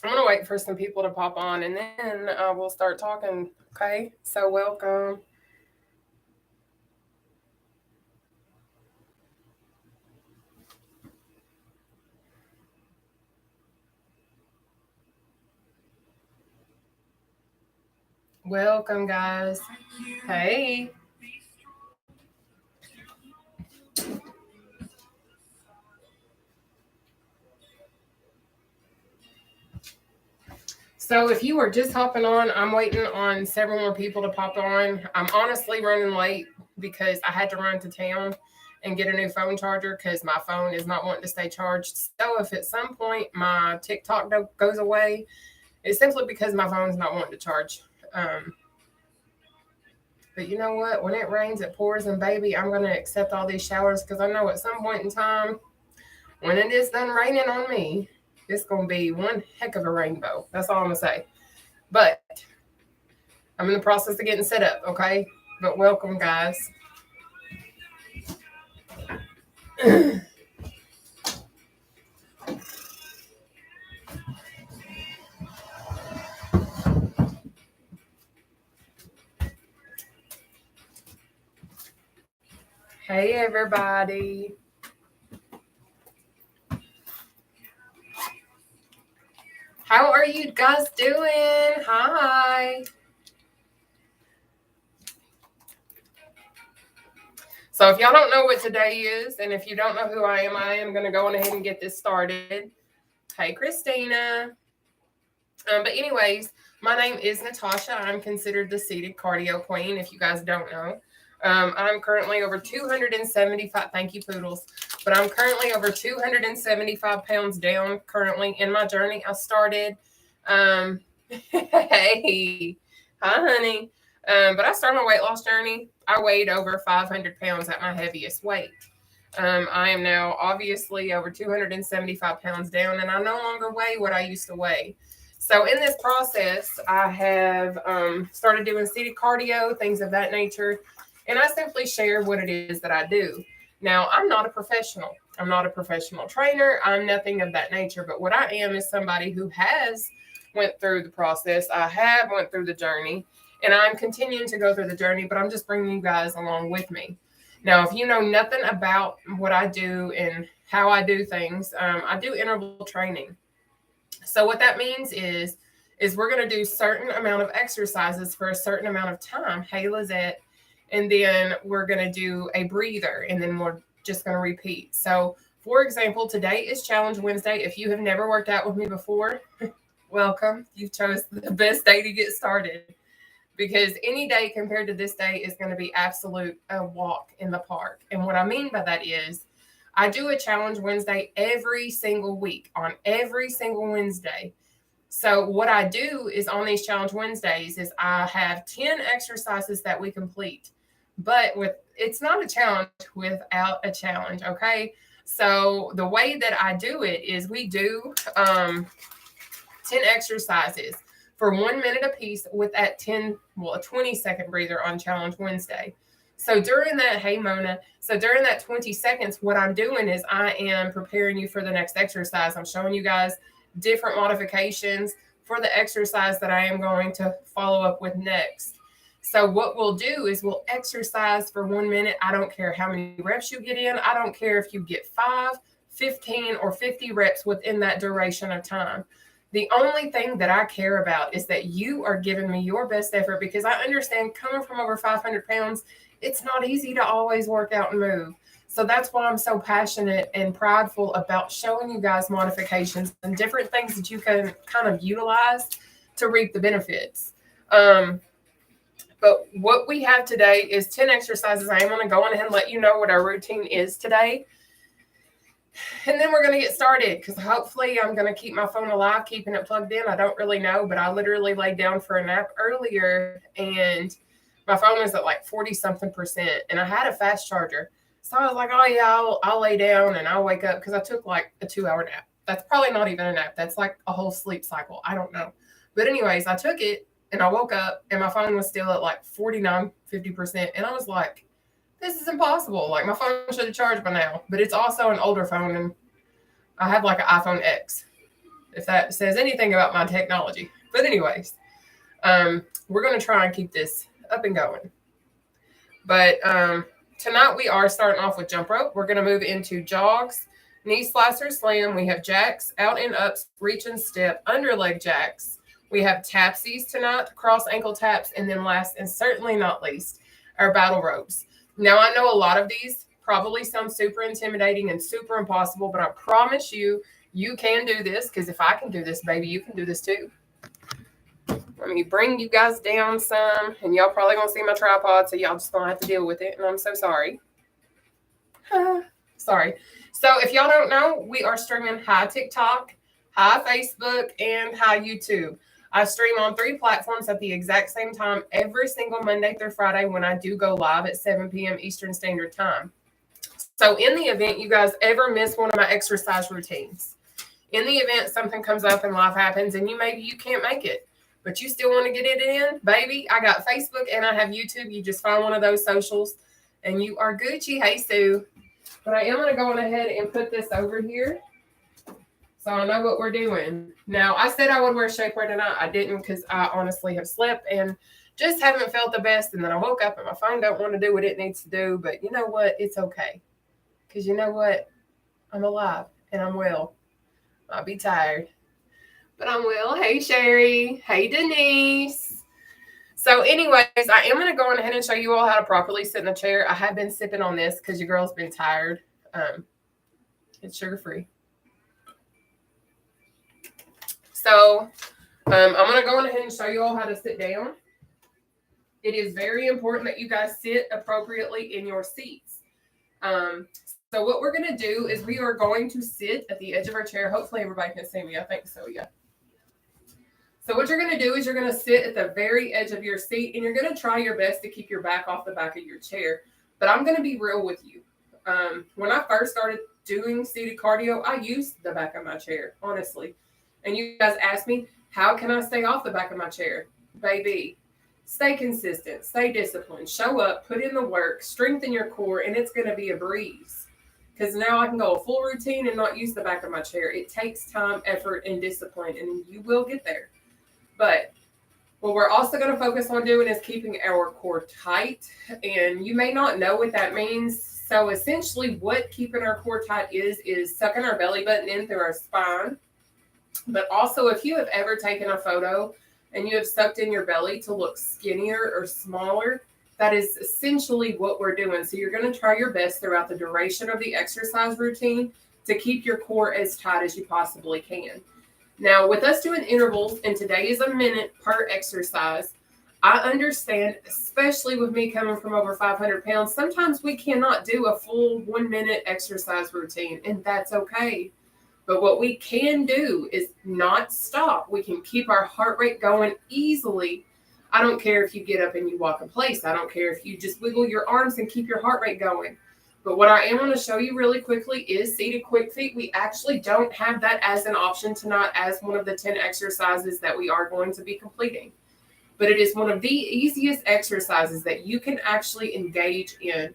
I'm going to wait for some people to pop on and then we'll start talking. Okay. So, welcome. Welcome, guys. Hey. So, if you were just hopping on, I'm waiting on several more people to pop on. I'm honestly running late because I had to run to town and get a new phone charger because my phone is not wanting to stay charged. So, if at some point my TikTok goes away, it's simply because my phone's not wanting to charge. Um, but you know what? When it rains, it pours, and baby, I'm going to accept all these showers because I know at some point in time, when it is done raining on me, it's going to be one heck of a rainbow. That's all I'm going to say. But I'm in the process of getting set up, okay? But welcome, guys. Hey, everybody. How are you guys doing? Hi. So, if y'all don't know what today is, and if you don't know who I am going to go on ahead and get this started. Hey, Christina. But anyways, my name is Nataushia. I'm considered the seated cardio queen, if you guys don't know. I'm currently over 275, thank you, Poodles, but I'm currently over 275 pounds down currently in my journey. I started, hey, hi, honey. But I started my weight loss journey. I weighed over 500 pounds at my heaviest weight. I am now obviously over 275 pounds down, and I no longer weigh what I used to weigh. So in this process, I have started doing seated cardio, things of that nature, and I simply share what it is that I do. Now, I'm not a professional. I'm not a professional trainer. I'm nothing of that nature. But what I am is somebody who has went through the process. I have went through the journey, and I'm continuing to go through the journey. But I'm just bringing you guys along with me. Now, if you know nothing about what I do and how I do things, I do interval training. So what that means is we're going to do certain amount of exercises for a certain amount of time. Hey, Lizette. And then we're going to do a breather, and then we're just going to repeat. So, for example, today is Challenge Wednesday. If you have never worked out with me before, welcome. You chose the best day to get started because any day compared to this day is going to be absolute a walk in the park. And what I mean by that is I do a Challenge Wednesday every single week on every single Wednesday. So what I do is on these Challenge Wednesdays is I have 10 exercises that we complete. But with it's not a challenge without a challenge, okay? So the way that I do it is we do 10 exercises for 1 minute apiece with that 10, well, a 20-second breather on Challenge Wednesday. So during that, hey Mona, so during that 20 seconds, what I'm doing is I am preparing you for the next exercise. I'm showing you guys different modifications for the exercise that I am going to follow up with next. So what we'll do is we'll exercise for 1 minute. I don't care how many reps you get in. I don't care if you get 5, 15, or 50 reps within that duration of time. The only thing that I care about is that you are giving me your best effort because I understand coming from over 500 pounds, it's not easy to always work out and move. So that's why I'm so passionate and prideful about showing you guys modifications and different things that you can kind of utilize to reap the benefits. But what we have today is 10 exercises. I am going to go on ahead and let you know what our routine is today. And then we're going to get started because hopefully I'm going to keep my phone alive, keeping it plugged in. I don't really know, but I literally laid down for a nap earlier and my phone was at like 40 something percent and I had a fast charger. So I was like, oh yeah, I'll lay down and I'll wake up because I took like a 2 hour nap. That's probably not even a nap. That's like a whole sleep cycle. I don't know. But anyways, I took it and I woke up and my phone was still at like 49, 50%. And I was like, this is impossible. Like my phone should have charged by now, but it's also an older phone and I have like an iPhone X. if that says anything about my technology. But anyways, we're going to try and keep this up and going. But tonight we are starting off with jump rope. We're going to move into jogs, knee slicer slam. We have jacks, out and ups, reach and step, under leg jacks. We have tapsies tonight, cross ankle taps, and then last and certainly not least, our battle ropes. Now, I know a lot of these probably sound super intimidating and super impossible, but I promise you, you can do this, because if I can do this, baby, you can do this too. Let me bring you guys down some, and y'all probably gonna see my tripod, so y'all just gonna have to deal with it, and I'm so sorry. Sorry. So if y'all don't know, we are streaming hi TikTok, hi Facebook, and hi YouTube. I stream on 3 platforms at the exact same time every single Monday through Friday when I do go live at 7 p.m. Eastern Standard Time. So in the event you guys ever miss one of my exercise routines, in the event something comes up and life happens and maybe you can't make it, but you still want to get it in, baby, I got Facebook and I have YouTube. You just find one of those socials and you are Gucci. Hey, Sue. But I am going to go on ahead and put this over here so I know what we're doing. Now, I said I would wear shapewear tonight. I didn't, because I honestly have slept and just haven't felt the best. And then I woke up and my phone don't want to do what it needs to do. But you know what? It's okay. Because you know what? I'm alive and I'm well. I'll be tired, but I'm well. Hey, Sherry. Hey, Denise. So anyways, I am going to go on ahead and show you all how to properly sit in the chair. I have been sipping on this because your girl's been tired. It's sugar-free. So I'm going to go on ahead and show you all how to sit down. It is very important that you guys sit appropriately in your seats. So what we're going to do is we are going to sit at the edge of our chair. Hopefully everybody can see me. I think so, yeah. So what you're going to do is you're going to sit at the very edge of your seat, and you're going to try your best to keep your back off the back of your chair. But I'm going to be real with you. When I first started doing seated cardio, I used the back of my chair, honestly. And you guys asked me, how can I stay off the back of my chair? Baby, stay consistent, stay disciplined, show up, put in the work, strengthen your core, and it's going to be a breeze. Because now I can go a full routine and not use the back of my chair. It takes time, effort, and discipline, and you will get there. But what we're also going to focus on doing is keeping our core tight. And you may not know what that means. So essentially what keeping our core tight is sucking our belly button in through our spine. But also, if you have ever taken a photo and you have sucked in your belly to look skinnier or smaller, that is essentially what we're doing. So you're going to try your best throughout the duration of the exercise routine to keep your core as tight as you possibly can. Now, with us doing intervals, and today is a minute per exercise, I understand, especially with me coming from over 500 pounds, sometimes we cannot do a full 1 minute exercise routine, and that's okay. But what we can do is not stop. We can keep our heart rate going easily. I don't care if you get up and you walk in place. I don't care if you just wiggle your arms and keep your heart rate going. But what I am going to show you really quickly is seated quick feet. We actually don't have that as an option tonight as one of the 10 exercises that we are going to be completing. But it is one of the easiest exercises that you can actually engage in.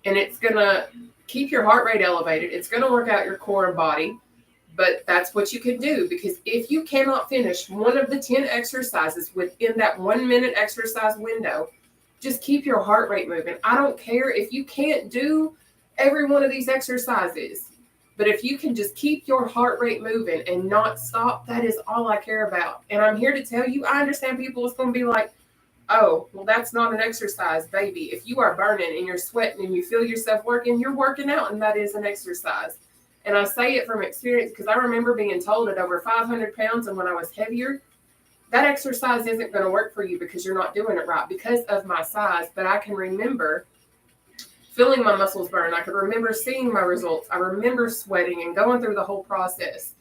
And it's going to keep your heart rate elevated. It's going to work out your core and body. But that's what you can do, because if you cannot finish one of the 10 exercises within that 1 minute exercise window, just keep your heart rate moving. I don't care if you can't do every one of these exercises, but if you can just keep your heart rate moving and not stop, that is all I care about. And I'm here to tell you, I understand people is going to be like, oh, well, that's not an exercise, baby. If you are burning and you're sweating and you feel yourself working, you're working out, and that is an exercise. And I say it from experience because I remember being told at over 500 pounds and when I was heavier, that exercise isn't going to work for you because you're not doing it right because of my size. But I can remember feeling my muscles burn. I could remember seeing my results. I remember sweating and going through the whole process.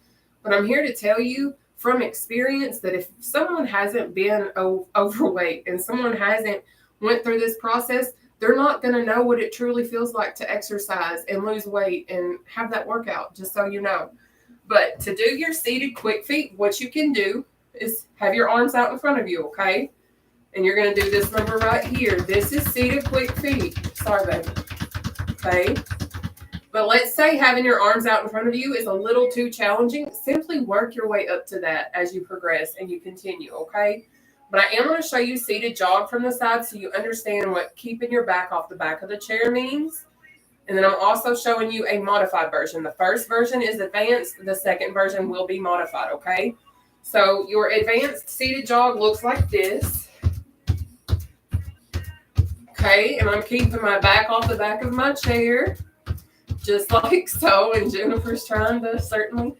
But I'm here to tell you from experience that if someone hasn't been overweight and someone hasn't went through this process, they're not going to know what it truly feels like to exercise and lose weight and have that workout, just so you know. But to do your seated quick feet, what you can do is have your arms out in front of you, okay? And you're going to do this number right here. This is seated quick feet. Sorry, baby. Okay? But let's say having your arms out in front of you is a little too challenging. Simply work your way up to that as you progress and you continue, okay? But I am going to show you seated jog from the side so you understand what keeping your back off the back of the chair means. And then I'm also showing you a modified version. The first version is advanced. The second version will be modified, okay? So your advanced seated jog looks like this. Okay, and I'm keeping my back off the back of my chair, just like so. And Jennifer's trying to certainly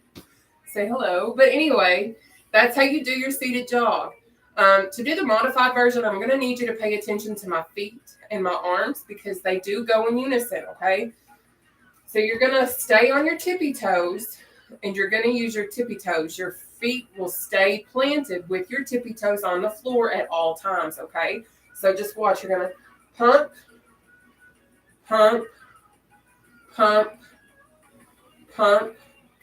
say hello. But anyway, that's how you do your seated jog. To do the modified version, I'm going to need you to pay attention to my feet and my arms because they do go in unison, okay? So you're going to stay on your tippy toes and you're going to use your tippy toes. Your feet will stay planted with your tippy toes on the floor at all times, okay? So just watch. You're going to pump, pump, pump, pump.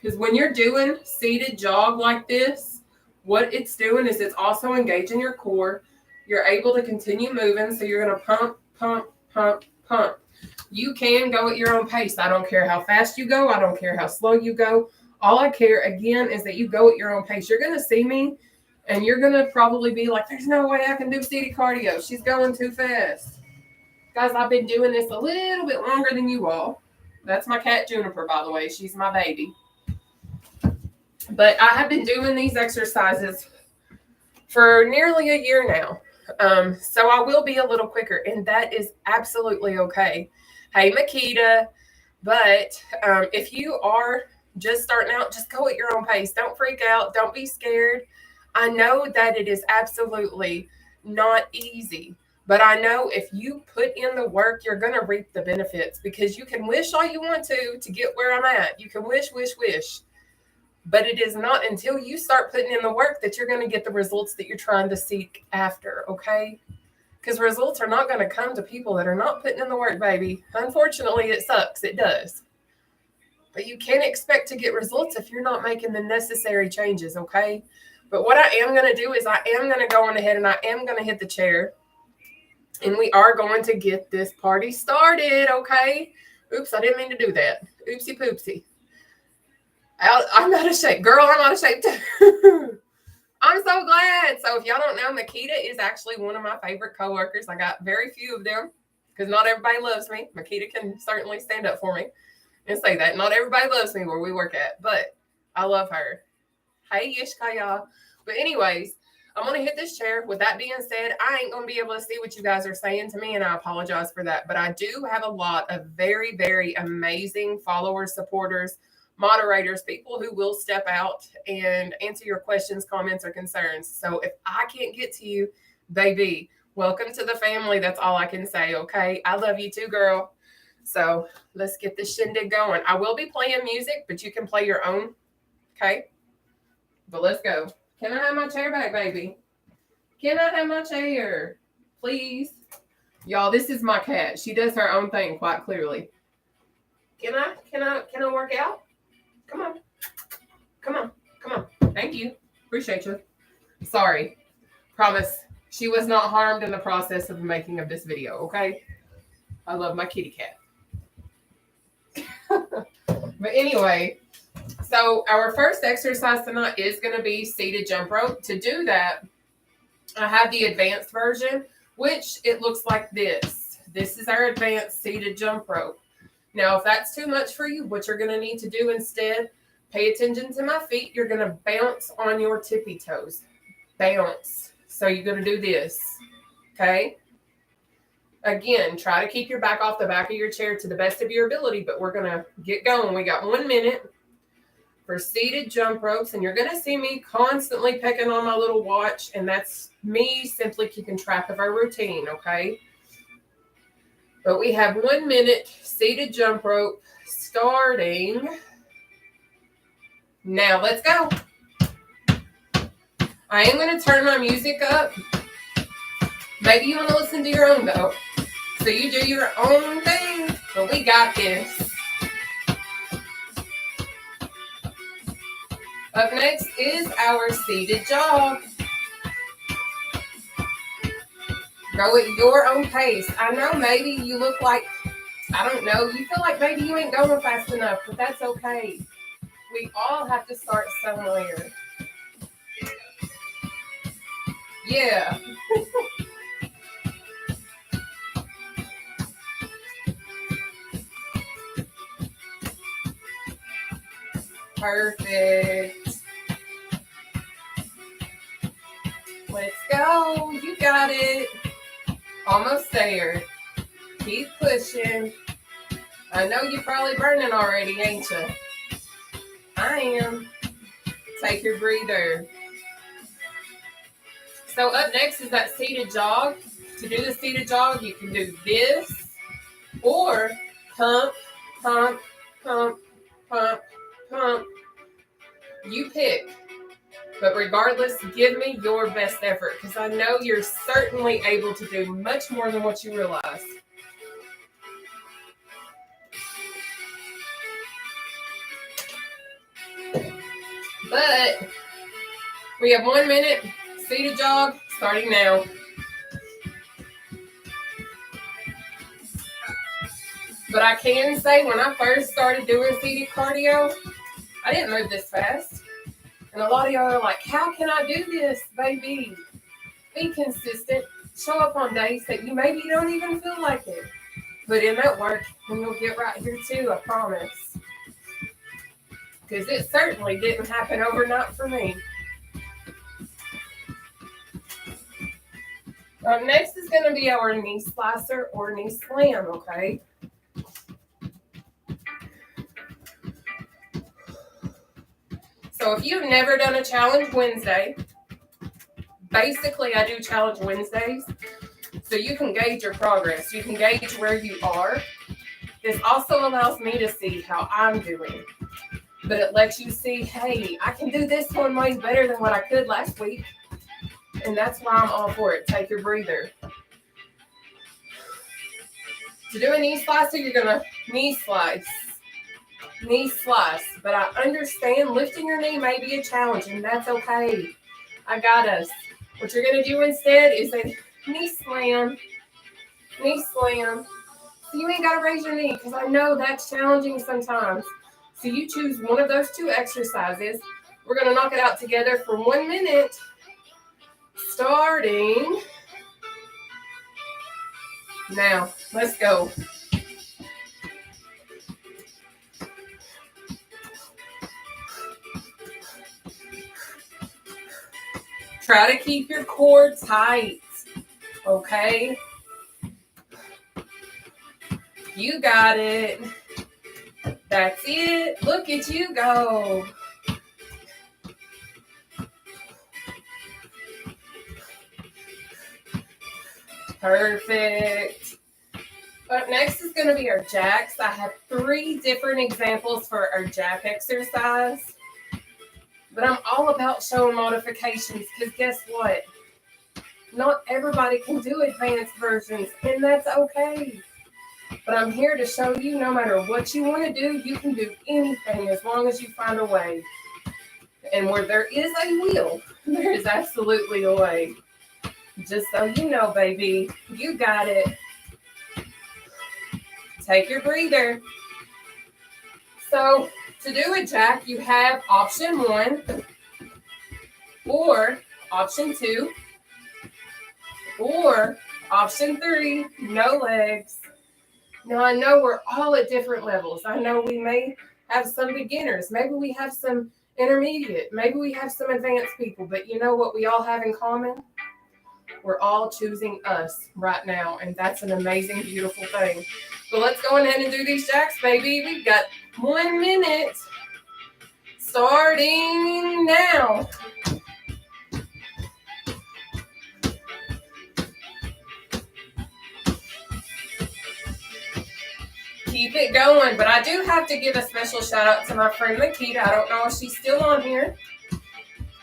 Because when you're doing seated jog like this, what it's doing is it's also engaging your core. You're able to continue moving. So you're going to pump, pump, pump, pump. You can go at your own pace. I don't care how fast you go. I don't care how slow you go. All I care, again, is that you go at your own pace. You're going to see me, and you're going to probably be like, there's no way I can do seated cardio. She's going too fast. Guys, I've been doing this a little bit longer than you all. That's my cat, Juniper, by the way. She's my baby. But I have been doing these exercises for nearly a year now. So I will be a little quicker, and that is absolutely okay. Hey, Makita. But if you are just starting out, just go at your own pace. Don't freak out. Don't be scared. I know that it is absolutely not easy. But I know if you put in the work, you're going to reap the benefits because you can wish all you want to get where I'm at. You can wish. But it is not until you start putting in the work that you're going to get the results that you're trying to seek after, okay? Because results are not going to come to people that are not putting in the work, baby. Unfortunately, it sucks. It does. But you can't expect to get results if you're not making the necessary changes, okay? But what I am going to do is I am going to go on ahead and I am going to hit the chair. And we are going to get this party started, okay? Oops, I didn't mean to do that. Oopsie poopsie. I'm out of shape. Girl, I'm out of shape too. I'm so glad. So if y'all don't know, Makita is actually one of my favorite coworkers. I got very few of them because not everybody loves me. Makita can certainly stand up for me and say that. Not everybody loves me where we work at, but I love her. Hey, Yishkaya. But anyways, I'm going to hit this chair. With that being said, I ain't going to be able to see what you guys are saying to me, and I apologize for that. But I do have a lot of very, very amazing followers, supporters, moderators, people who will step out and answer your questions, comments, or concerns. So if I can't get to you, baby, welcome to the family. That's all I can say, okay? I love you too, girl. So let's get this shindig going. I will be playing music, but you can play your own, okay? But let's go. Can I have my chair back, baby? Can I have my chair? Please? Y'all, this is my cat. She does her own thing quite clearly. Can I work out? Come on. Thank you. Appreciate you. Sorry. Promise. She was not harmed in the process of the making of this video, okay? I love my kitty cat. But anyway, so our first exercise tonight is going to be seated jump rope. To do that, I have the advanced version, which it looks like this. This is our advanced seated jump rope. Now, if that's too much for you, what you're going to need to do instead, pay attention to my feet. You're going to bounce on your tippy toes. Bounce. So you're going to do this, okay? Again, try to keep your back off the back of your chair to the best of your ability, but we're going to get going. We got 1 minute for seated jump ropes, and you're going to see me constantly pecking on my little watch, and that's me simply keeping track of our routine, okay? But we have 1 minute seated jump rope starting now. Let's go. I am going to turn my music up. Maybe you want to listen to your own, though. So you do your own thing, but we got this. Up next is our seated jog. Go at your own pace. I know maybe you look like I don't know. You feel like maybe you ain't going fast enough, but that's okay. We all have to start somewhere. Yeah. Perfect. Let's go. You got it. Almost there. Keep pushing. I know you're probably burning already, ain't you? I am. Take your breather. So up next is that seated jog. To do the seated jog, you can do this or pump, pump, pump, pump, pump. You pick. But regardless, give me your best effort because I know you're certainly able to do much more than what you realize. But we have 1 minute seated jog starting now. But I can say when I first started doing seated cardio, I didn't move this fast. And a lot of y'all are like, how can I do this, baby? Be consistent. Show up on days that you maybe don't even feel like it. Put in that work and you'll get right here too, I promise. Because it certainly didn't happen overnight for me. Next is going to be our knee slicer or knee slam, okay? So if you've never done a Challenge Wednesday, basically I do Challenge Wednesdays so you can gauge your progress. You can gauge where you are. This also allows me to see how I'm doing. But it lets you see, hey, I can do this one way better than what I could last week. And that's why I'm all for it. Take your breather. To do a knee slicer, you're going to knee slice. Knee slice. But I understand lifting your knee may be a challenge, and that's okay. I got us. What you're going to do instead is a knee slam. Knee slam. So you ain't got to raise your knee because I know that's challenging sometimes. So you choose one of those two exercises. We're going to knock it out together for 1 minute. Starting now. Let's go. Try to keep your core tight, okay? You got it. That's it. Look at you go. Perfect. Up next is going to be our jacks. I have 3 different examples for our jack exercise. But I'm all about showing modifications because guess what? Not everybody can do advanced versions, and that's okay. But I'm here to show you no matter what you want to do, you can do anything as long as you find a way. And where there is a will, there is absolutely a way. Just so you know, baby, you got it. Take your breather. So to do a jack, you have option 1 or option 2 or option 3, no legs. Now, I know we're all at different levels. I know we may have some beginners. Maybe we have some intermediate. Maybe we have some advanced people. But you know what we all have in common? We're all choosing us right now. And that's an amazing, beautiful thing. So let's go ahead and do these jacks, baby. We've got 1 minute starting now. Keep it going. But I do have to give a special shout out to my friend Makita. I don't know if she's still on here.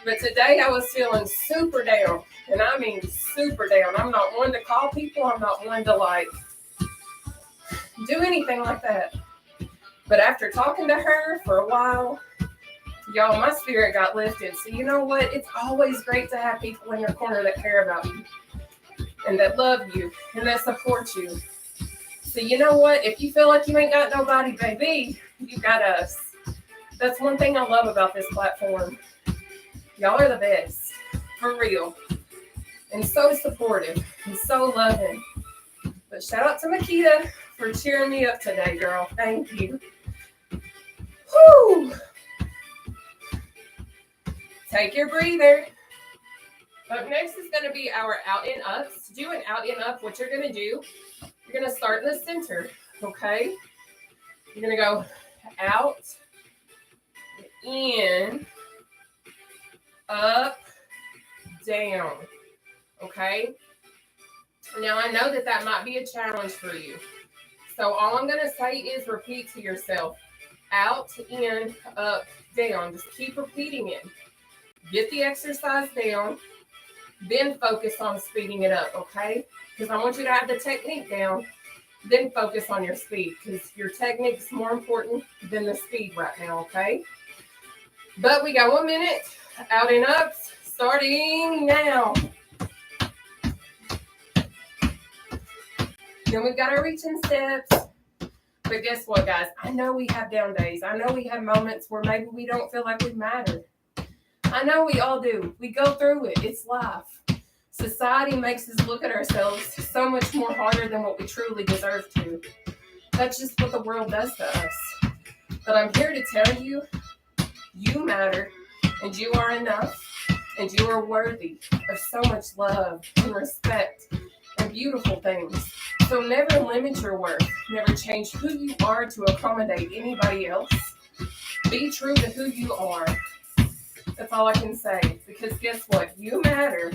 But today I was feeling super down. And I mean super down. I'm not one to call people. I'm not one to like do anything like that. But after talking to her for a while, y'all, my spirit got lifted. So you know what? It's always great to have people in your corner that care about you and that love you and that support you. So you know what? If you feel like you ain't got nobody, baby, you got us. That's one thing I love about this platform. Y'all are the best. For real. And so supportive. And so loving. But shout out to Makita for cheering me up today, girl. Thank you. Whew. Take your breather. Up next is going to be our out and ups. To do an out and up, what you're going to do, you're going to start in the center, okay? You're going to go out, in, up, down, okay? Now, I know that might be a challenge for you. So all I'm going to say is repeat to yourself. Out, in, up, down. Just keep repeating it. Get the exercise down. Then focus on speeding it up, okay? Because I want you to have the technique down. Then focus on your speed. Because your technique is more important than the speed right now, okay? But we got 1 minute. Out and ups. Starting now. Then we've got our reaching steps. But guess what, guys? I know we have down days. I know we have moments where maybe we don't feel like we matter. I know we all do. We go through it. It's life. Society makes us look at ourselves so much more harder than what we truly deserve to. That's just what the world does to us. But I'm here to tell you, you matter, and you are enough, and you are worthy of so much love and respect and beautiful things. So never limit your worth. Never change who you are to accommodate anybody else. Be true to who you are. That's all I can say. Because guess what? You matter.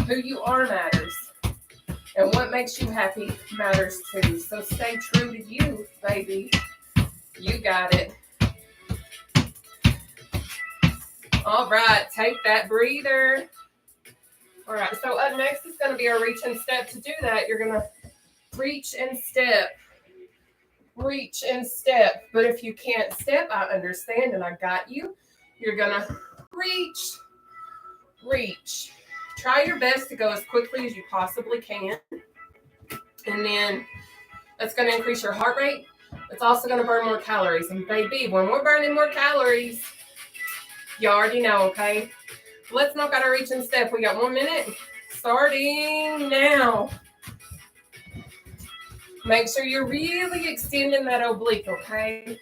Who you are matters. And what makes you happy matters too. So stay true to you, baby. You got it. All right. Take that breather. All right. So up next is going to be our reach and step. To do that, you're going to reach and step. Reach and step. But if you can't step, I understand and I got you. You're going to reach. Reach. Try your best to go as quickly as you possibly can. And then that's going to increase your heart rate. It's also going to burn more calories. And baby, when we're burning more calories, you already know, okay? Let's knock out our reach and step. We got 1 minute. Starting now. Make sure you're really extending that oblique, okay?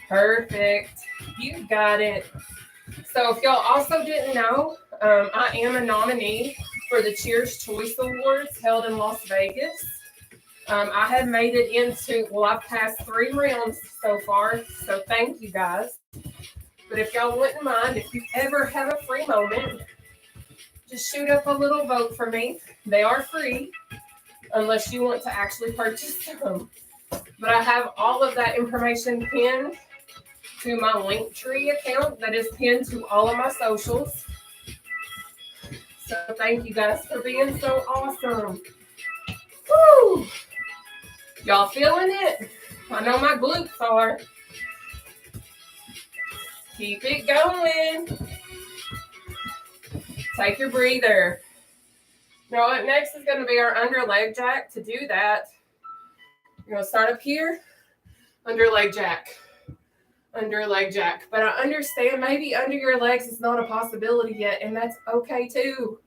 Perfect. You got it. So if y'all also didn't know, I am a nominee for the Cheers Choice Awards held in Las Vegas. I have made it into, well, I've passed 3 rounds so far, so thank you guys. But if y'all wouldn't mind, if you ever have a free moment, just shoot up a little vote for me. They are free, unless you want to actually purchase them. But I have all of that information pinned to my Linktree account that is pinned to all of my socials. So thank you guys for being so awesome. Woo! Y'all feeling it? I know my glutes are. Keep it going. Take your breather. Now up next is going to be our under leg jack. To do that, you're going to start up here, under leg jack. Under leg jack. But I understand maybe under your legs is not a possibility yet, and that's okay too.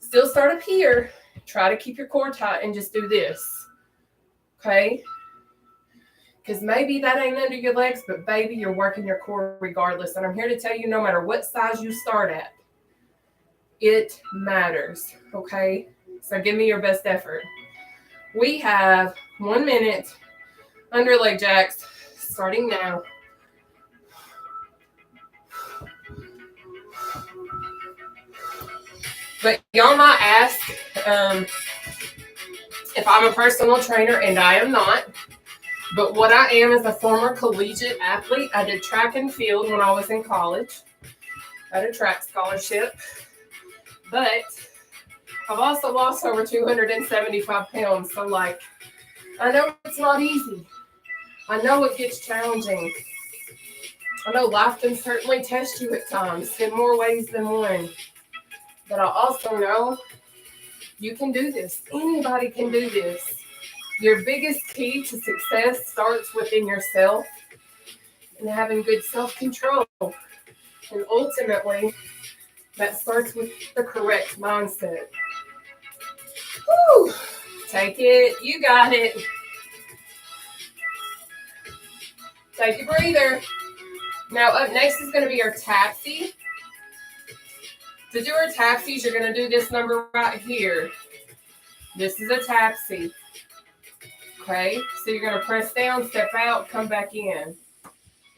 Still start up here. Try to keep your core tight and just do this. Okay? Because maybe that ain't under your legs, but baby, you're working your core regardless. And I'm here to tell you, no matter what size you start at, it matters. Okay? So give me your best effort. We have 1 minute under leg jacks starting now. But y'all might ask if I'm a personal trainer, and I am not. But what I am is a former collegiate athlete. I did track and field when I was in college. I had a track scholarship. But I've also lost over 275 pounds. So, like, I know it's not easy. I know it gets challenging. I know life can certainly test you at times in more ways than one. But I also know You can do this. Anybody can do this. Your biggest key to success starts within yourself and having good self-control. And ultimately, that starts with the correct mindset. Woo! Take it. You got it. Take a breather. Now up next is going to be our tapsy. To do our tapsies, you're going to do this number right here. This is a tapsy. Okay, so you're going to press down, step out, come back in.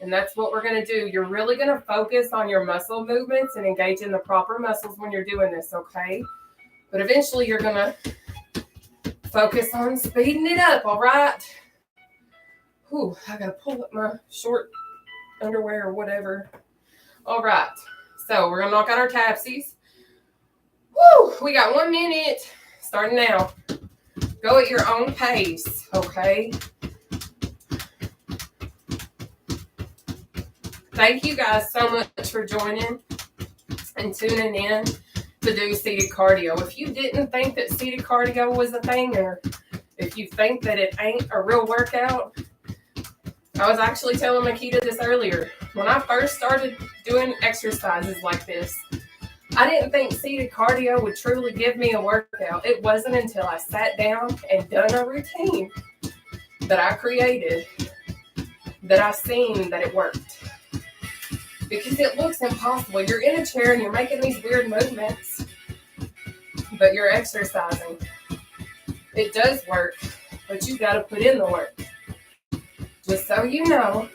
And that's what we're going to do. You're really going to focus on your muscle movements and engage in the proper muscles when you're doing this, okay? But eventually you're going to focus on speeding it up, all right? Whew, I got to pull up my short underwear or whatever. All right, so we're going to knock out our tapsies. Woo, we got 1 minute, starting now. Go at your own pace, okay? Thank you guys so much for joining and tuning in to do seated cardio. If you didn't think that seated cardio was a thing, or if you think that it ain't a real workout, I was actually telling Makita this earlier. When I first started doing exercises like this, I didn't think seated cardio would truly give me a workout. It wasn't until I sat down and done a routine that I created that I seen that it worked. Because it looks impossible. You're in a chair and you're making these weird movements, but you're exercising. It does work, but you got to put in the work. Just so you know.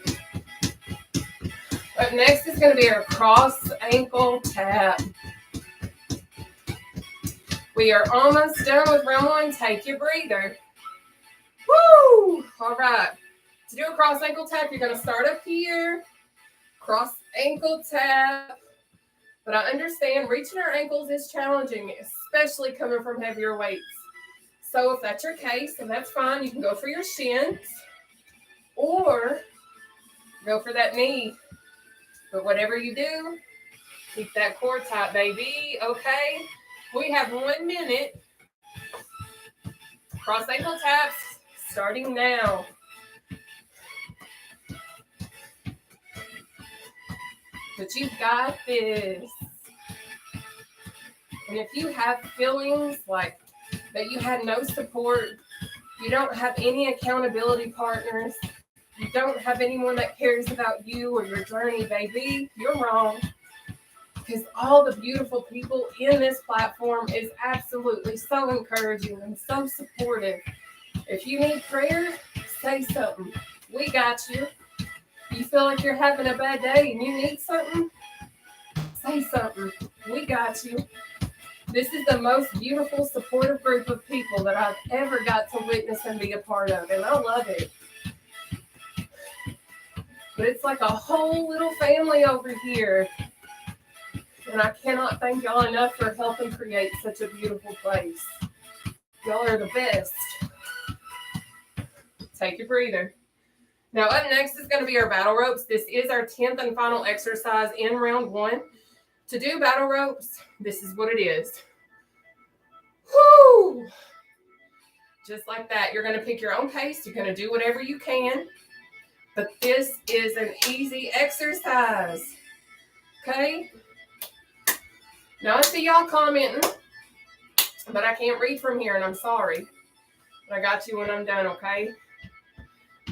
Up next is going to be our cross ankle tap. We are almost done with round 1. Take your breather. Woo! All right. To do a cross ankle tap, you're going to start up here. Cross ankle tap. But I understand reaching our ankles is challenging, especially coming from heavier weights. So if that's your case, and that's fine, you can go for your shins or go for that knee. But whatever you do, keep that core tight, baby. Okay? We have 1 minute. Cross ankle taps starting now. But you've got this. And if you have feelings like that you had no support, you don't have any accountability partners, you don't have anyone that cares about you or your journey, baby, you're wrong. Because all the beautiful people in this platform is absolutely so encouraging and so supportive. If you need prayer, say something. We got you. You feel like you're having a bad day and you need something, say something. We got you. This is the most beautiful, supportive group of people that I've ever got to witness and be a part of, and I love it. But it's like a whole little family over here, and I cannot thank y'all enough for helping create such a beautiful place. Y'all are the best. Take your breather. Now, up next is going to be our battle ropes. This is our 10th and final exercise in round 1. To do battle ropes, this is what it is. Whoo! Just like that. You're going to pick your own pace. You're going to do whatever you can. But this is an easy exercise. Okay? Now, I see y'all commenting, but I can't read from here, and I'm sorry. But I got you when I'm done, okay?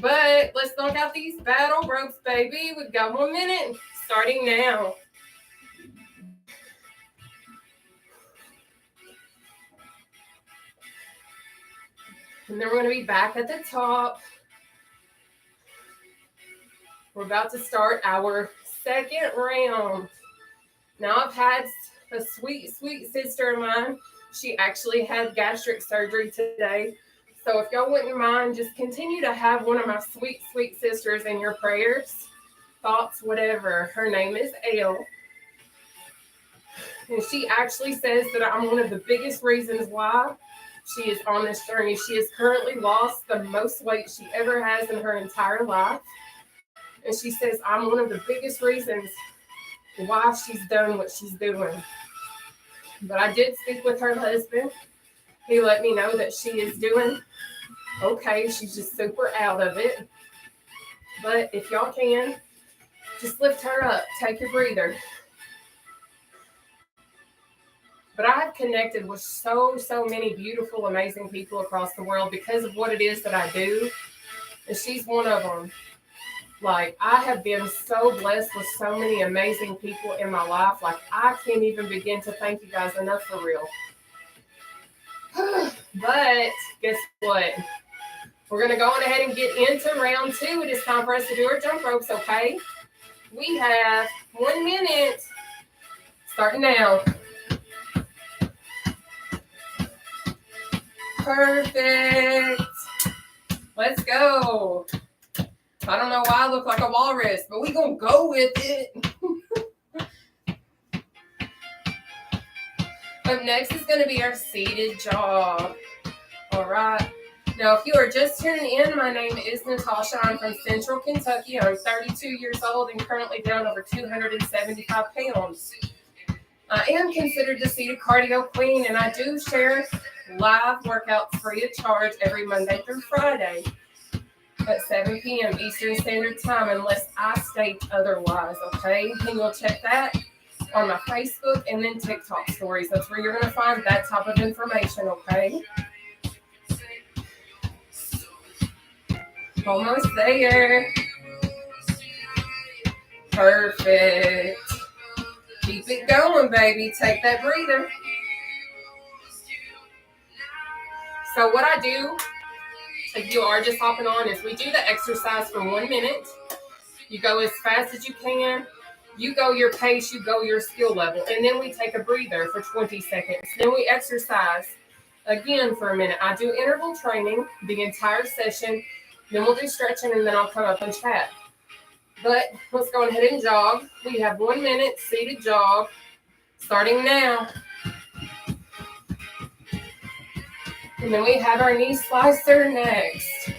But let's knock out these battle ropes, baby. We've got 1 minute, starting now. And then we're going to be back at the top. We're about to start our second round. Now, I've had a sweet, sweet sister of mine. She actually had gastric surgery today. So if y'all wouldn't mind, just continue to have one of my sweet, sweet sisters in your prayers, thoughts, whatever. Her name is Elle. And she actually says that I'm one of the biggest reasons why she is on this journey. She has currently lost the most weight she ever has in her entire life. And she says I'm one of the biggest reasons why she's done what she's doing. But I did speak with her husband, He let me know that she is doing okay. She's just super out of it. But if y'all can, just lift her up. Take your breather. But I have connected with so many beautiful, amazing people across the world because of what it is that I do. And she's one of them. Like, I have been so blessed with so many amazing people in my life. Like, I can't even begin to thank you guys enough for real. But guess what? We're going to go on ahead and get into round 2. It is time for us to do our jump ropes, okay? We have 1 minute. Starting now. Perfect. Let's go. I don't know why I look like a walrus, but we're going to go with it. Up next is going to be our seated jog. All right. Now, if you are just tuning in, my name is Nataushia. I'm from Central Kentucky. I'm 32 years old and currently down over 275 pounds. I am considered the seated cardio queen, and I do share live workouts free of charge every Monday through Friday at 7 p.m. Eastern Standard Time, unless I state otherwise, okay? And you'll check that on my Facebook and then TikTok stories. That's where you're going to find that type of information, okay? Almost there. Perfect. Keep it going, baby. Take that breather. So what I do, if you are just hopping on, is we do the exercise for 1 minute. You go as fast as you can. You go your pace, you go your skill level. And then we take a breather for 20 seconds. Then we exercise again for a minute. I do interval training the entire session. Then we'll do stretching, and then I'll come up and chat. But let's go ahead and jog. We have 1 minute seated jog starting now. And then we have our knee slicer next.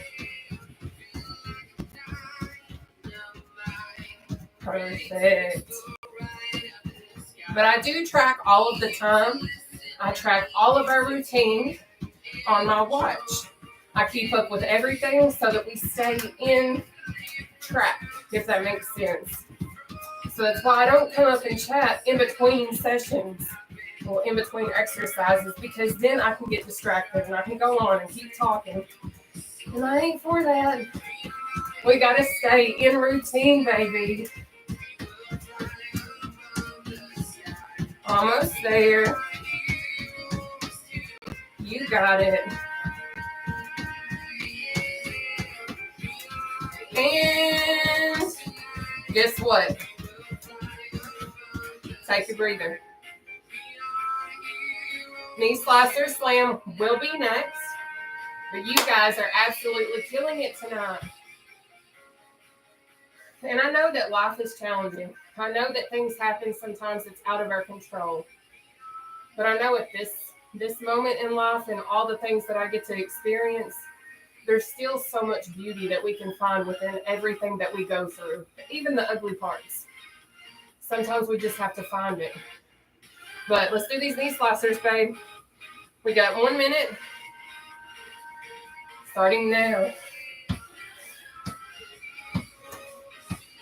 Perfect. But I do track all of the time. I track all of our routine on my watch. I keep up with everything so that we stay in track, if that makes sense. So that's why I don't come up and chat in between sessions or in between exercises, because then I can get distracted and I can go on and keep talking. And I ain't for that. We got to stay in routine, baby. Almost there. You got it. And guess what? Take a breather. Knee slicer slam will be next. But you guys are absolutely killing it tonight. And I know that life is challenging. I know that things happen sometimes that's out of our control. But I know at this moment in life and all the things that I get to experience, there's still so much beauty that we can find within everything that we go through, even the ugly parts. Sometimes we just have to find it. But let's do these knee slicers, babe. We got 1 minute. Starting now.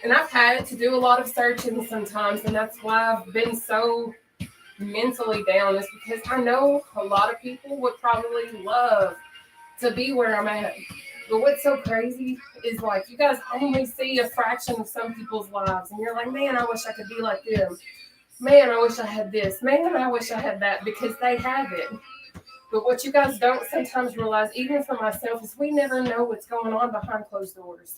And I've had to do a lot of searching sometimes, and that's why I've been so mentally down, is because I know a lot of people would probably love to be where I'm at. But what's so crazy is, like, you guys only see a fraction of some people's lives, and you're like, man, I wish I could be like them. Man, I wish I had this. Man, I wish I had that, because they have it. But what you guys don't sometimes realize, even for myself, is we never know what's going on behind closed doors.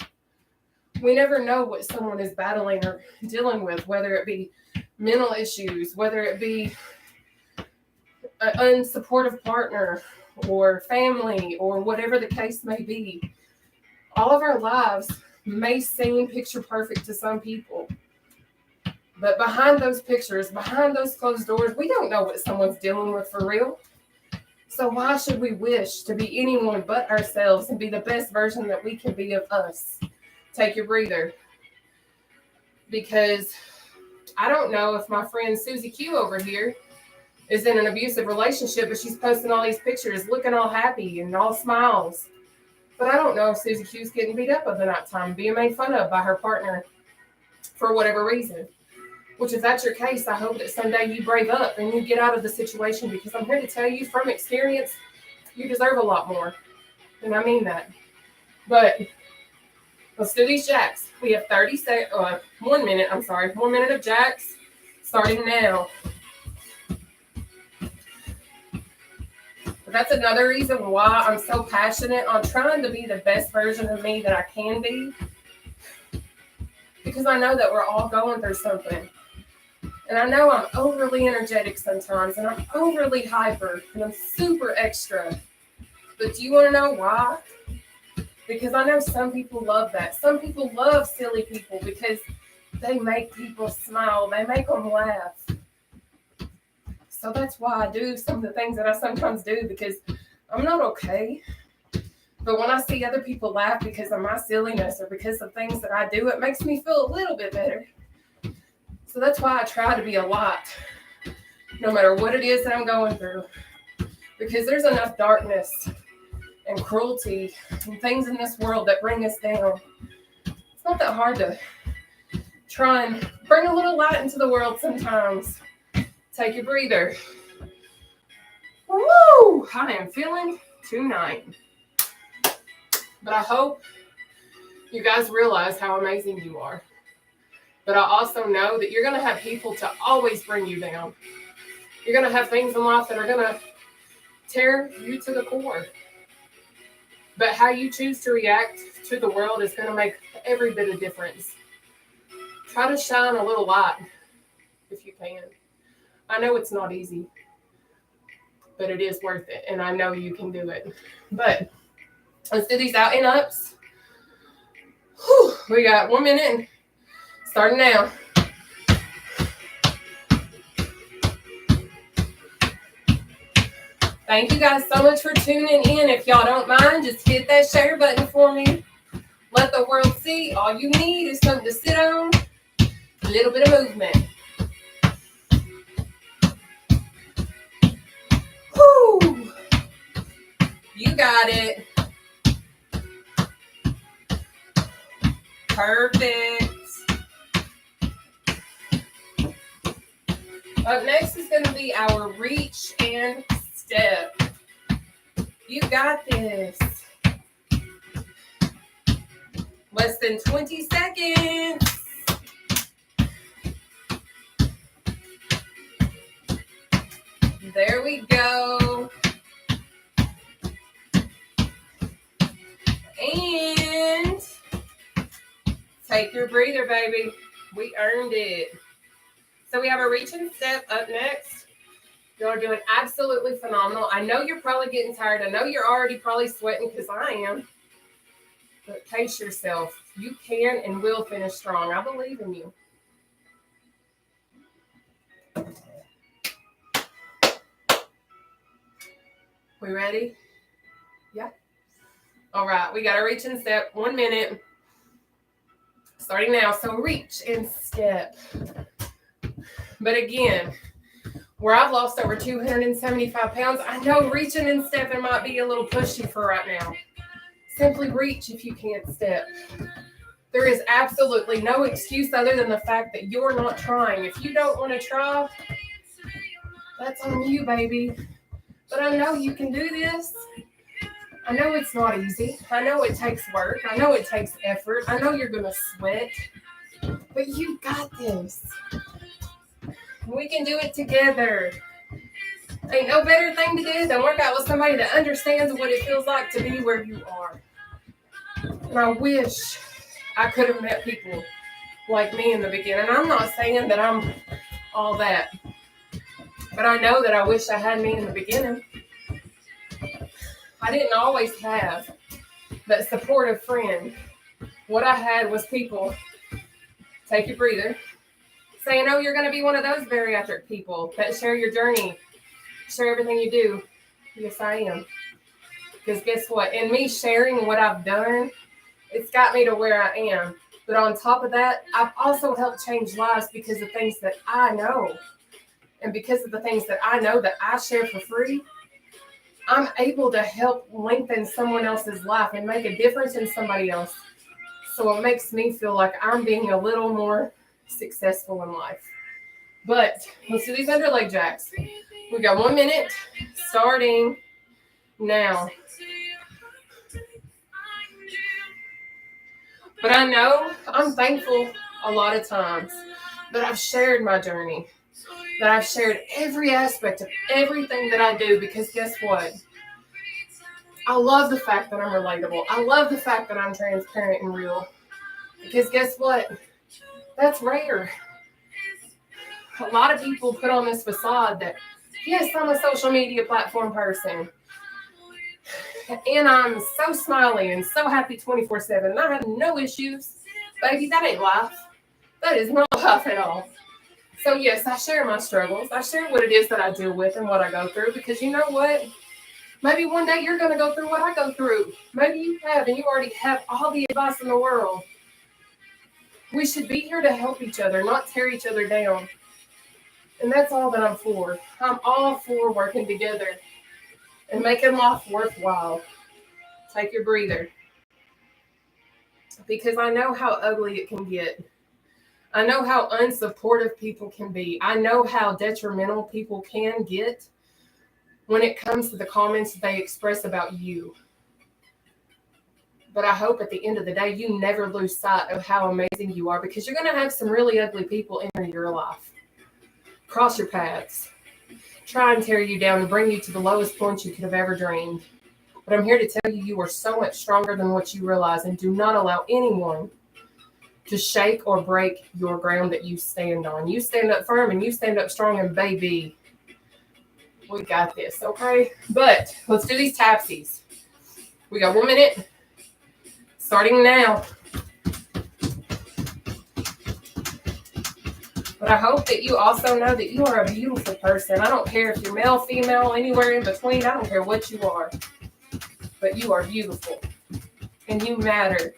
We never know what someone is battling or dealing with, whether it be mental issues, whether it be an unsupportive partner or family or whatever the case may be. All of our lives may seem picture perfect to some people. But behind those pictures, behind those closed doors, we don't know what someone's dealing with for real. So why should we wish to be anyone but ourselves and be the best version that we can be of us? Take your breather. Because I don't know if my friend Susie Q over here is in an abusive relationship, but she's posting all these pictures looking all happy and all smiles. But I don't know if Susie Q's getting beat up at the night time, being made fun of by her partner for whatever reason. Which, if that's your case, I hope that someday you brave up and you get out of the situation, because I'm here to tell you from experience, you deserve a lot more. And I mean that. But let's do these jacks. We have 1 minute of jacks starting now. But that's another reason why I'm so passionate on trying to be the best version of me that I can be. Because I know that we're all going through something. And I know I'm overly energetic sometimes, and I'm overly hyper, and I'm super extra. But do you want to know why? Because I know some people love that. Some people love silly people because they make people smile. They make them laugh. So that's why I do some of the things that I sometimes do, because I'm not okay. But when I see other people laugh because of my silliness or because of things that I do, it makes me feel a little bit better. So that's why I try to be a light, no matter what it is that I'm going through. Because there's enough darkness and cruelty and things in this world that bring us down. It's not that hard to try and bring a little light into the world sometimes. Take a breather. Woo! I am feeling tonight. But I hope you guys realize how amazing you are. But I also know that you're going to have people to always bring you down. You're going to have things in life that are going to tear you to the core. But how you choose to react to the world is going to make every bit of difference. Try to shine a little light if you can. I know it's not easy, but it is worth it. And I know you can do it. But let's do these out and ups. Whew, we got 1 minute. Starting now. Thank you guys so much for tuning in. If y'all don't mind, just hit that share button for me. Let the world see. All you need is something to sit on. A little bit of movement. Whoo! You got it. Perfect. Up next is going to be our reach and step. You got this. Less than 20 seconds. There we go. And take your breather, baby. We earned it. So we have a reach and step up next. You're doing absolutely phenomenal. I know you're probably getting tired. I know you're already probably sweating, because I am. But pace yourself. You can and will finish strong. I believe in you. We ready? Yeah. All right. We got a reach and step. 1 minute. Starting now. So reach and step. But again, where I've lost over 275 pounds, I know reaching and stepping might be a little pushy for right now. Simply reach if you can't step. There is absolutely no excuse other than the fact that you're not trying. If you don't want to try, that's on you, baby. But I know you can do this. I know it's not easy. I know it takes work. I know it takes effort. I know you're going to sweat. But you got this. We can do it together. Ain't no better thing to do than work out with somebody that understands what it feels like to be where you are. And I wish I could have met people like me in the beginning. I'm not saying that I'm all that, but I know that I wish I had me in the beginning. I didn't always have that supportive friend. What I had was people, take your breather, saying, oh, you're going to be one of those bariatric people that share your journey, share everything you do. Yes, I am. Because guess what? In me sharing what I've done, it's got me to where I am. But on top of that, I've also helped change lives because of things that I know. And because of the things that I know that I share for free, I'm able to help lengthen someone else's life and make a difference in somebody else. So it makes me feel like I'm being a little more successful in life. But let's do these underleg jacks. We got 1 minute starting now. But I know I'm thankful a lot of times that I've shared my journey, that I've shared every aspect of everything that I do, because guess what? I love the fact that I'm relatable. I love the fact that I'm transparent and real, because guess what? That's rare. A lot of people put on this facade that, yes, I'm a social media platform person, and I'm so smiley and so happy 24/7, and I have no issues. Baby, that ain't life. That is not life at all. So yes, I share my struggles. I share what it is that I deal with and what I go through, because you know what? Maybe one day you're going to go through what I go through. Maybe you have, and you already have all the advice in the world. We should be here to help each other, not tear each other down. And that's all that I'm for. I'm all for working together and making life worthwhile. Take your breather. Because I know how ugly it can get. I know how unsupportive people can be. I know how detrimental people can get when it comes to the comments they express about you. But I hope at the end of the day, you never lose sight of how amazing you are, because you're going to have some really ugly people enter your life. Cross your paths. Try and tear you down and bring you to the lowest point you could have ever dreamed. But I'm here to tell you, you are so much stronger than what you realize, and do not allow anyone to shake or break your ground that you stand on. You stand up firm and you stand up strong, and baby, we got this, okay? But let's do these tapsies. We got 1 minute starting now. But I hope that you also know that you are a beautiful person. I don't care if you're male, female, anywhere in between. I don't care what you are. But you are beautiful. And you matter.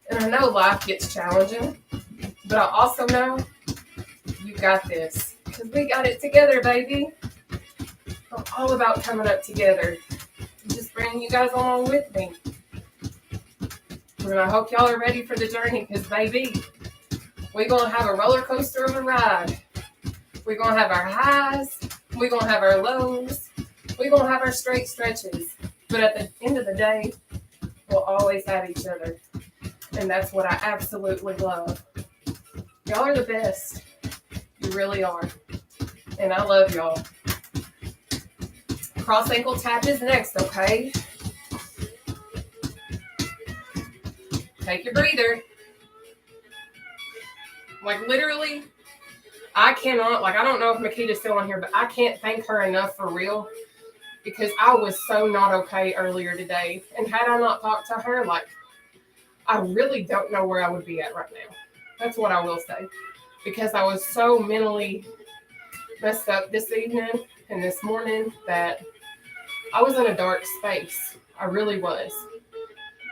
And I know life gets challenging. But I also know you got this. Because we got it together, baby. I'm all about coming up together. And just bringing you guys along with me. And I hope y'all are ready for the journey, because baby, we're going to have a roller coaster of a ride. We're going to have our highs. We're going to have our lows. We're going to have our straight stretches. But at the end of the day, we'll always have each other. And that's what I absolutely love. Y'all are the best. You really are. And I love y'all. Cross ankle tap is next, okay? Take your breather. Like literally, I cannot, I don't know if Makita's still on here, but I can't thank her enough for real, because I was so not okay earlier today. And had I not talked to her, I really don't know where I would be at right now. That's what I will say. Because I was so mentally messed up this evening and this morning that I was in a dark space. I really was.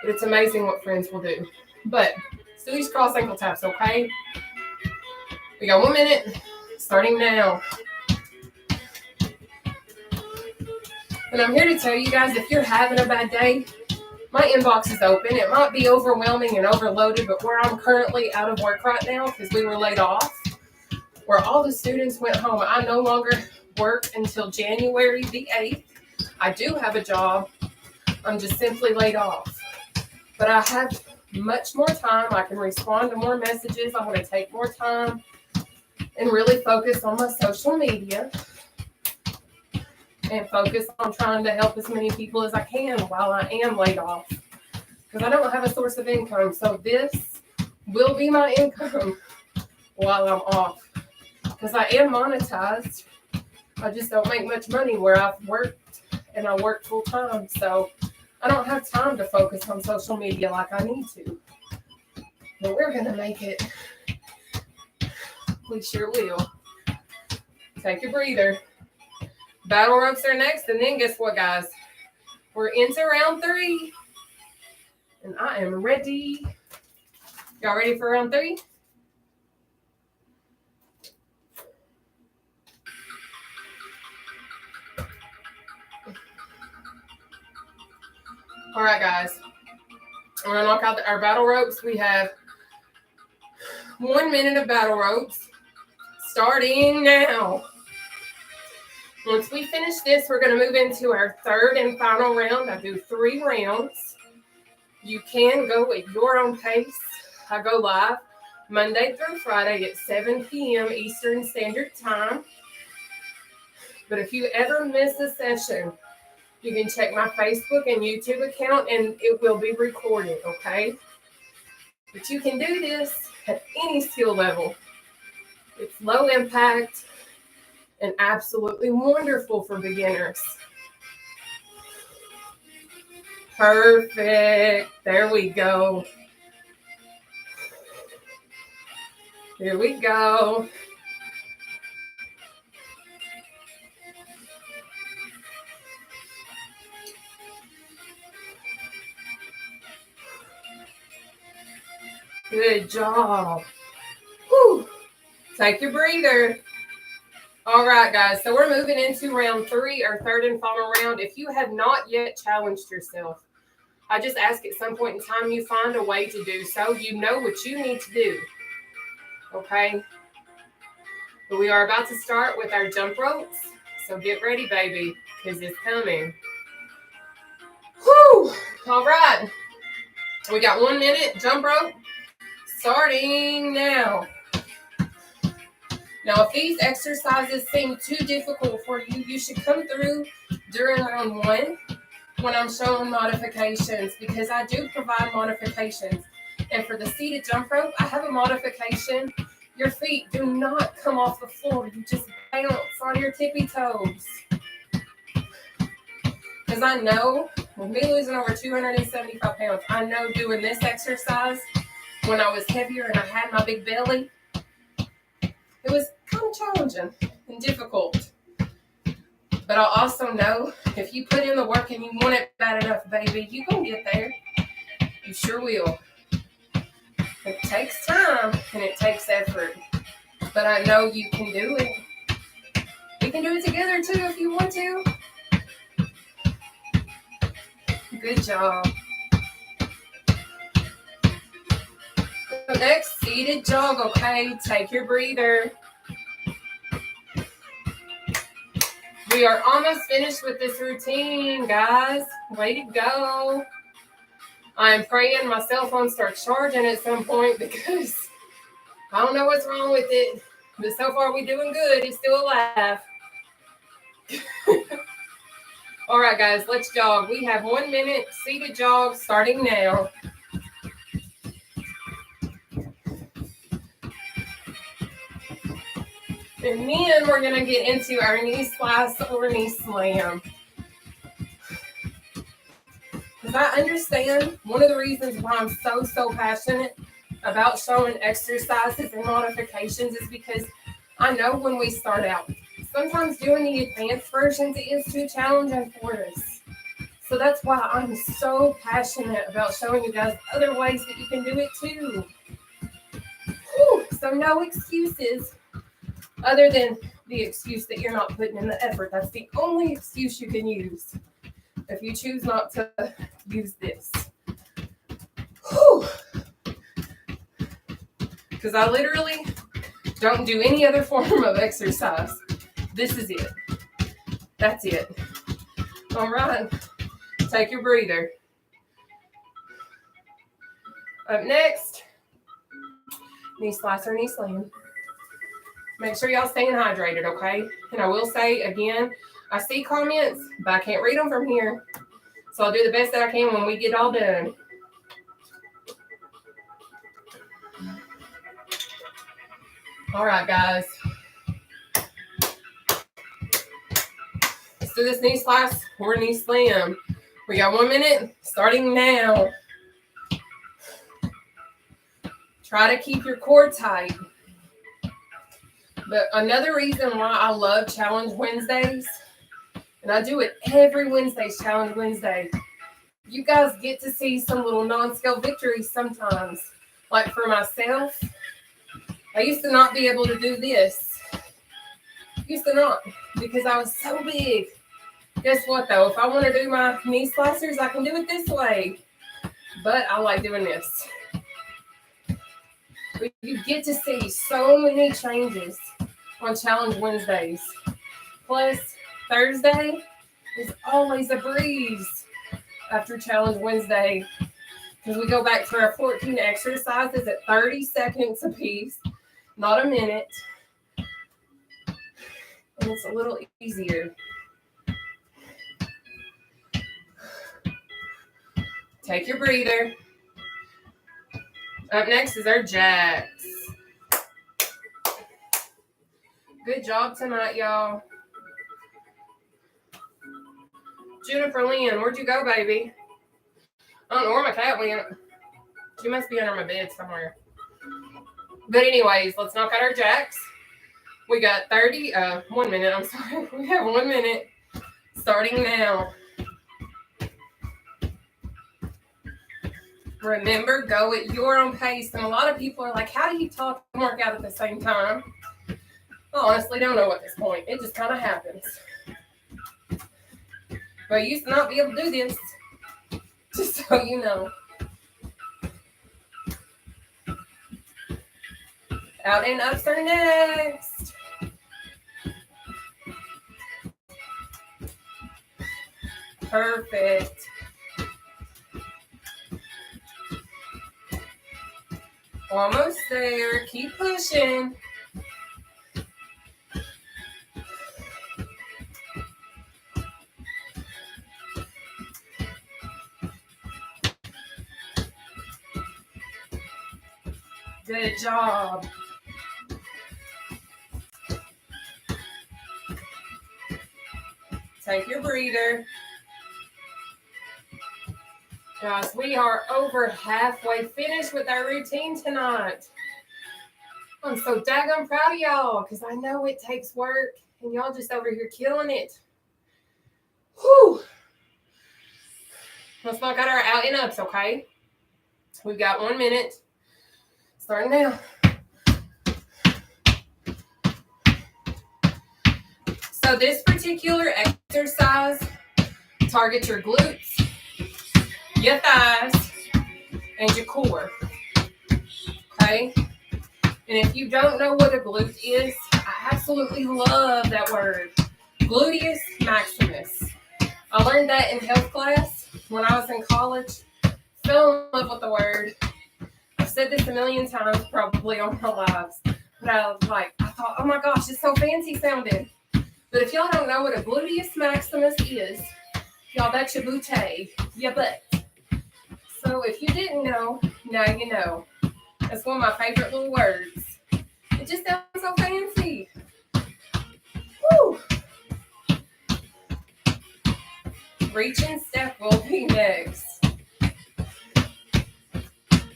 But it's amazing what friends will do. But let's do these cross ankle taps, okay? We got 1 minute, starting now. And I'm here to tell you guys, if you're having a bad day, my inbox is open. It might be overwhelming and overloaded, but where I'm currently out of work right now, because we were laid off, where all the students went home, I no longer work until January the 8th. I do have a job. I'm just simply laid off. But I have much more time. I can respond to more messages. I'm going to take more time and really focus on my social media and focus on trying to help as many people as I can while I am laid off, because I don't have a source of income. So this will be my income while I'm off, because I am monetized. I just don't make much money where I've worked, and I work full time. So I don't have time to focus on social media like I need to. But we're going to make it. We sure will. Take a breather. Battle ropes are next, and then guess what, guys? We're into round 3. And I am ready. Y'all ready for round 3? All right, guys. I'm going to knock out our battle ropes. We have 1 minute of battle ropes starting now. Once we finish this, we're going to move into our third and final round. I do 3 rounds. You can go at your own pace. I go live Monday through Friday at 7 p.m. Eastern Standard Time. But if you ever miss a session, you can check my Facebook and YouTube account, and it will be recorded, okay? But you can do this at any skill level. It's low impact and absolutely wonderful for beginners. Perfect. There we go. Here we go. Good job. Whew. Take your breather. All right, guys. So we're moving into round 3, our third and final round. If you have not yet challenged yourself, I just ask at some point in time you find a way to do so. You know what you need to do. Okay? But we are about to start with our jump ropes. So get ready, baby, because it's coming. Whew. All right. We got 1 minute jump rope starting now. Now, if these exercises seem too difficult for you, you should come through during round 1 when I'm showing modifications, because I do provide modifications. And for the seated jump rope, I have a modification. Your feet do not come off the floor. You just bounce on your tippy toes. Because I know, with me losing over 275 pounds, I know doing this exercise when I was heavier and I had my big belly, it was kind of challenging and difficult. But I also know if you put in the work and you want it bad enough, baby, you're going to get there. You sure will. It takes time and it takes effort. But I know you can do it. We can do it together too if you want to. Good job. So next, seated jog, okay? Take your breather. We are almost finished with this routine, guys. Way to go. I'm praying my cell phone starts charging at some point because I don't know what's wrong with it. But so far we're doing good. It's still alive. All right, guys, let's jog. We have 1 minute seated jog starting now. And then we're going to get into our knee slice or knee slam. Because I understand one of the reasons why I'm so passionate about showing exercises and modifications is because I know when we start out, sometimes doing the advanced versions is too challenging for us. So that's why I'm so passionate about showing you guys other ways that you can do it too. Whew, so no excuses other than the excuse that you're not putting in the effort. That's the only excuse you can use if you choose not to use this. Because I literally don't do any other form of exercise. This is it. That's it. All right. Take your breather. Up next, knee slice or knee slam. Make sure y'all staying hydrated, okay? And I will say, again, I see comments, but I can't read them from here. So I'll do the best that I can when we get all done. All right, guys. Let's do this knee slice or knee slam. We got 1 minute starting now. Try to keep your core tight. But another reason why I love Challenge Wednesdays, and I do it every Wednesday's Challenge Wednesday, you guys get to see some little non-scale victories sometimes. Like for myself, I used to not be able to do this. Used to not, because I was so big. Guess what, though? If I want to do my knee slicers, I can do it this way. But I like doing this. But you get to see so many changes on Challenge Wednesdays. Plus, Thursday is always a breeze after Challenge Wednesday. Because we go back to our 14 exercises at 30 seconds a piece, not a minute. And it's a little easier. Take your breather. Up next is our jacks. Good job tonight, y'all. Jennifer Lynn, where'd you go, baby? I don't know where my cat went. She must be under my bed somewhere. But anyways, let's knock out our jacks. We got 1 minute, I'm sorry. We have 1 minute starting now. Remember, go at your own pace. And a lot of people are like, how do you talk and work out at the same time? I honestly don't know at this point. It just kind of happens. But I used to not be able to do this. Just so you know. Out and ups are next. Perfect. Almost there. Keep pushing. Good job. Take your breather. Guys, we are over halfway finished with our routine tonight. I'm so daggone proud of y'all because I know it takes work and y'all just over here killing it. Whew. Let's knock out our out and ups, okay? We've got 1 minute. Starting now. So this particular exercise targets your glutes, your thighs, and your core. Okay? And if you don't know what a glute is, I absolutely love that word. Gluteus maximus. I learned that in health class when I was in college. Fell in love with the word. I've said this a million times probably on my lives. But I thought, oh my gosh, it's so fancy sounding. But if y'all don't know what a gluteus maximus is, y'all, that's your booty, your butt. So if you didn't know, now you know. That's one of my favorite little words. It just sounds so fancy. Woo! Reach and step will be next.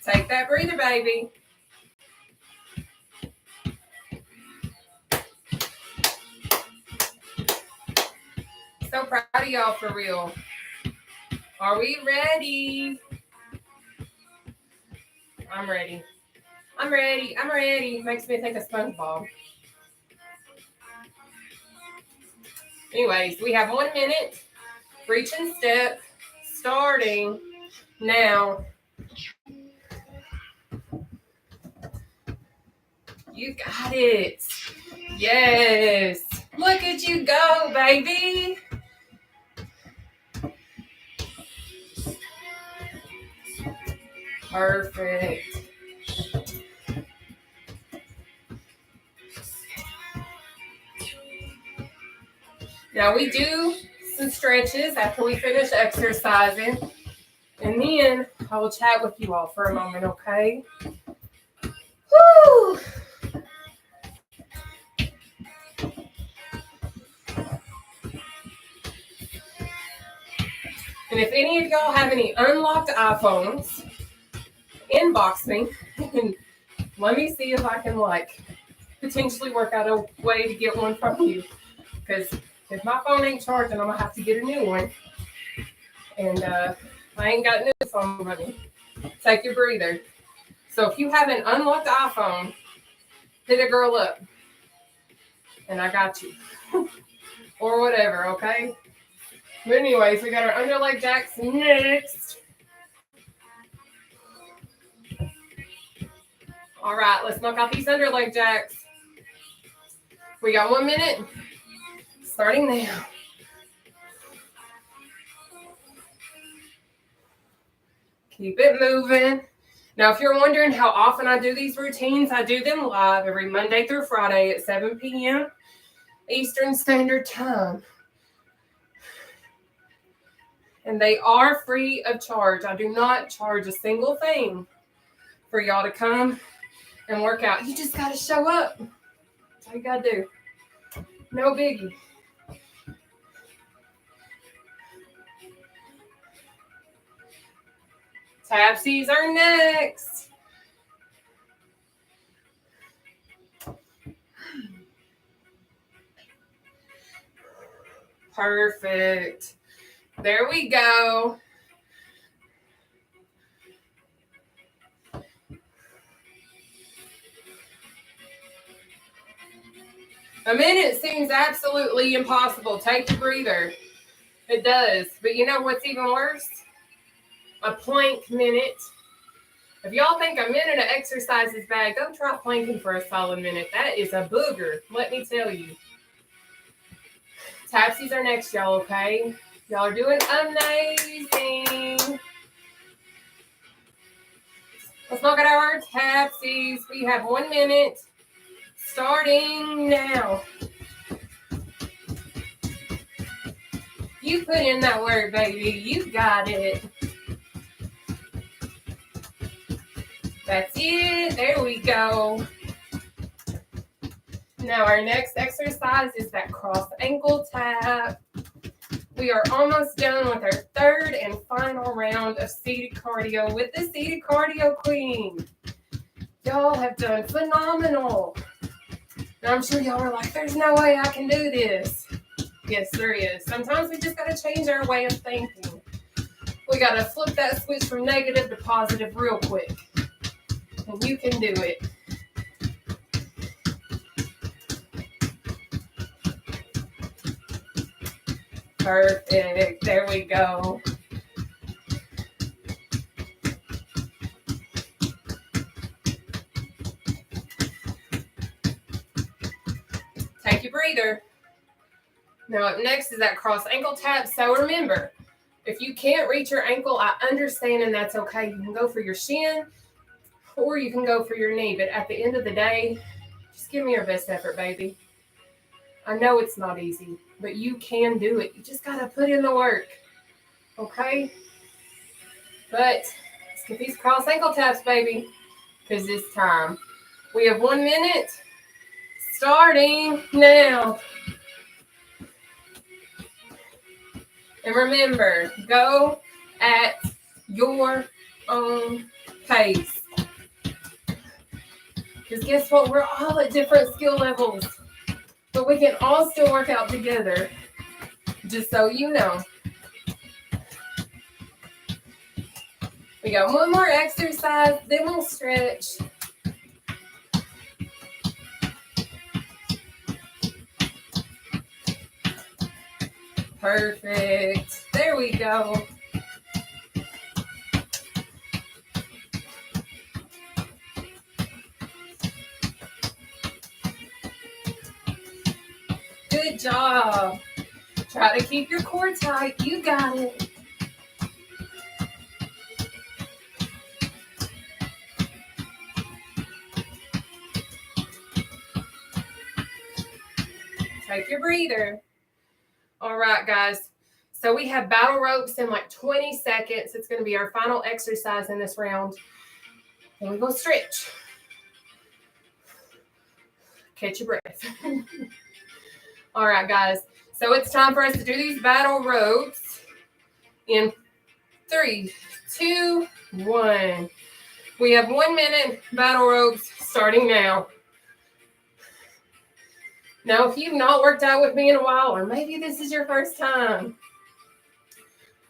Take that breather, baby. So proud of y'all for real. Are we ready? I'm ready. I'm ready. I'm ready. Makes me think of SpongeBob. Anyways, we have 1 minute. Reach and step. Starting now. You got it. Yes. Look at you go, baby. Perfect. Now we do some stretches after we finish exercising. And then I will chat with you all for a moment, okay? Woo! And if any of y'all have any unlocked iPhones, inbox me and let me see if I can potentially work out a way to get one from you. Because if my phone ain't charging, I'm gonna have to get a new one. And I ain't got new phone money. Take your breather. So if you have an unlocked iPhone, hit a girl up. And I got you. Or whatever, okay? But anyways, we got our underleg jacks next. All right, let's knock out these underleg jacks. We got 1 minute. Starting now. Keep it moving. Now, if you're wondering how often I do these routines, I do them live every Monday through Friday at 7 p.m. Eastern Standard Time. And they are free of charge. I do not charge a single thing for y'all to come and work out. You just got to show up. That's all you got to do. No biggie. Tapsies are next. Perfect. There we go. A minute seems absolutely impossible. Take a breather. It does. But you know what's even worse? A plank minute. If y'all think a minute of exercise is bad, go try planking for a solid minute. That is a booger, let me tell you. Tapsies are next, y'all, okay? Y'all are doing amazing. Let's look at our tapsies. We have 1 minute. Starting now. You put in that work, baby. You got it. That's it. There we go. Now our next exercise is that cross ankle tap. We are almost done with our third and final round of seated cardio with the seated cardio queen. Y'all have done phenomenal. And I'm sure y'all are like, there's no way I can do this. Yes, there is. Sometimes we just got to change our way of thinking. We got to flip that switch from negative to positive real quick. And you can do it. Perfect. There we go. Take your breather. Now up next is that cross ankle tap. So remember, if you can't reach your ankle, I understand, and that's okay. You can go for your shin or you can go for your knee. But at the end of the day, just give me your best effort, baby. I know it's not easy, but you can do it. You just got to put in the work, okay? But let's get these cross ankle taps, baby, because it's time. We have 1 minute. Starting now. And remember, go at your own pace. Because guess what? We're all at different skill levels. But we can all still work out together. Just so you know. We got one more exercise, then we'll stretch. Perfect. There we go. Good job. Try to keep your core tight. You got it. Take your breather. All right, guys. So we have battle ropes in like 20 seconds. It's going to be our final exercise in this round. And we're going to stretch. Catch your breath. All right, guys. So it's time for us to do these battle ropes in 3, 2, 1. We have 1 minute battle ropes starting now. Now, if you've not worked out with me in a while, or maybe this is your first time,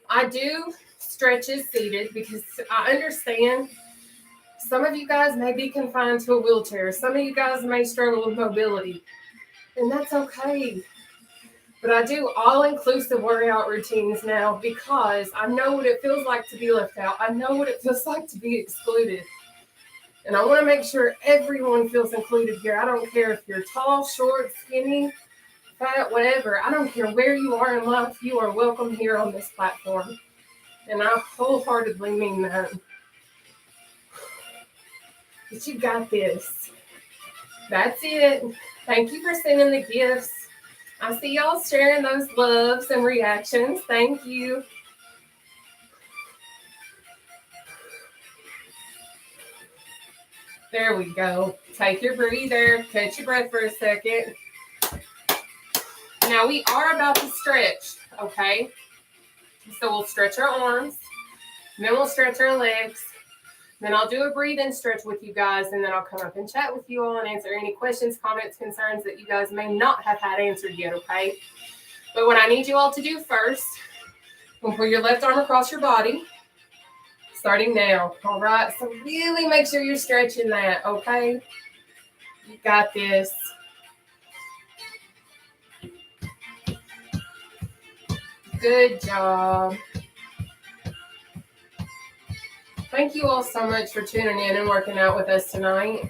I do stretches seated because I understand some of you guys may be confined to a wheelchair. Some of you guys may struggle with mobility, and that's okay. But I do all-inclusive workout routines now because I know what it feels like to be left out. I know what it feels like to be excluded. And I want to make sure everyone feels included here. I don't care if you're tall, short, skinny, fat, whatever. I don't care where you are in life. You are welcome here on this platform. And I wholeheartedly mean that. But you got this. That's it. Thank you for sending the gifts. I see y'all sharing those loves and reactions. Thank you. There we go. Take your breather. Catch your breath for a second. Now we are about to stretch, okay? So we'll stretch our arms. Then we'll stretch our legs. Then I'll do a breathe-in stretch with you guys, and then I'll come up and chat with you all and answer any questions, comments, concerns that you guys may not have had answered yet, okay? But what I need you all to do first, we'll pull your left arm across your body, starting now, all right? So really make sure you're stretching that, okay? You got this. Good job. Thank you all so much for tuning in and working out with us tonight.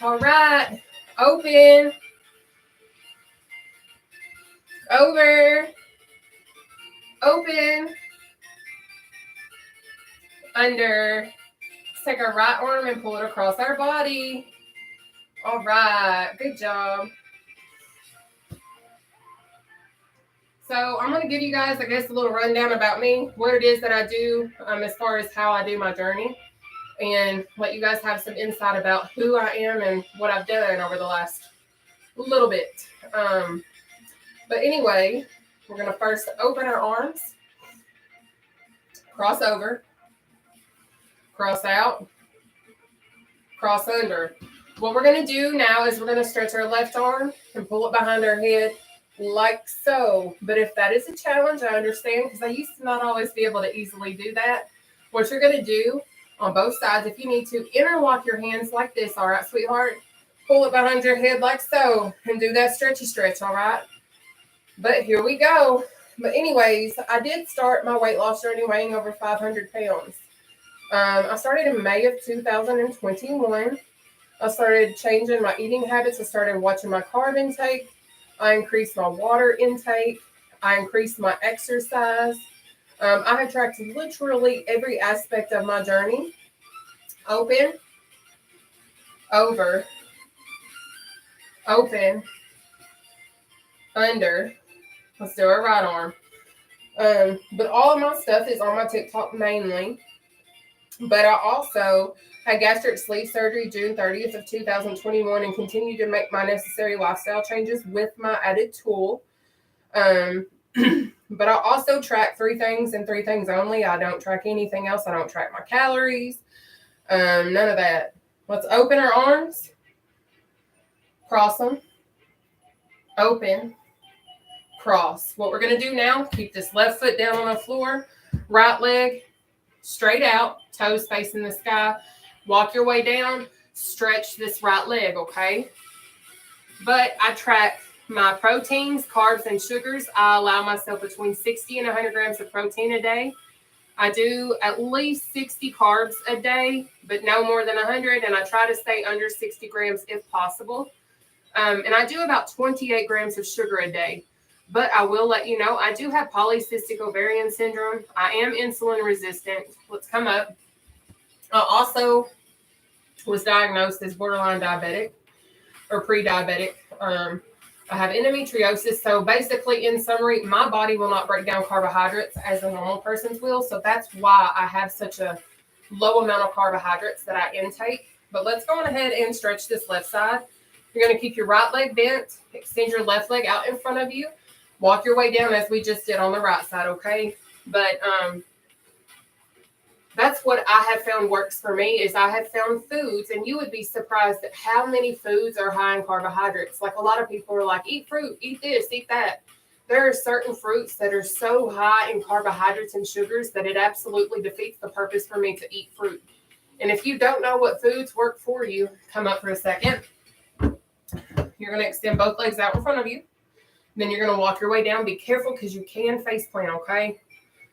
All right. Open. Over. Open. Under. Let's take our right arm and pull it across our body. All right. Good job. So I'm going to give you guys, I guess, a little rundown about me, what it is that I do as far as how I do my journey, and let you guys have some insight about who I am and what I've done over the last little bit. But anyway, we're going to first open our arms, cross over, cross out, cross under. What we're going to do now is we're going to stretch our left arm and pull it behind our head, like so. But if that is a challenge, I understand, because I used to not always be able to easily do that. What you're going to do on both sides, if you need to, interlock your hands like this, all right, sweetheart? Pull it behind your head like so, and do that stretchy stretch, all right? But here we go. But anyways, I did start my weight loss journey weighing over 500 pounds. I started in May of 2021. I started changing my eating habits. I started watching my carb intake. I increased my water intake. I increased my exercise. I had tracked literally every aspect of my journey. Open, over, open, under. Let's do our right arm. But all of my stuff is on my TikTok mainly. But I also had gastric sleeve surgery June 30th of 2021 and continue to make my necessary lifestyle changes with my added tool. But I also track 3 things and 3 things only. I don't track anything else. I don't track my calories. None of that. Let's open our arms. Cross them. Open. Cross. What we're going to do now, keep this left foot down on the floor. Right leg straight out. Toes facing the sky. Walk your way down. Stretch this right leg, okay? But I track my proteins, carbs, and sugars. I allow myself between 60 and 100 grams of protein a day. I do at least 60 carbs a day, but no more than 100. And I try to stay under 60 grams if possible. And I do about 28 grams of sugar a day. But I will let you know, I do have polycystic ovarian syndrome. I am insulin resistant. Let's come up. I also was diagnosed as borderline diabetic or pre-diabetic. I have endometriosis. So basically, in summary, my body will not break down carbohydrates as a normal person's will. So that's why I have such a low amount of carbohydrates that I intake. But let's go on ahead and stretch this left side. You're going to keep your right leg bent. Extend your left leg out in front of you. Walk your way down as we just did on the right side, okay? But that's what I have found works for me is I have found foods, and you would be surprised at how many foods are high in carbohydrates. Like a lot of people are like, eat fruit, eat this, eat that. There are certain fruits that are so high in carbohydrates and sugars that it absolutely defeats the purpose for me to eat fruit. And if you don't know what foods work for you, come up for a second. You're going to extend both legs out in front of you. Then you're going to walk your way down. Be careful because you can face plant, okay?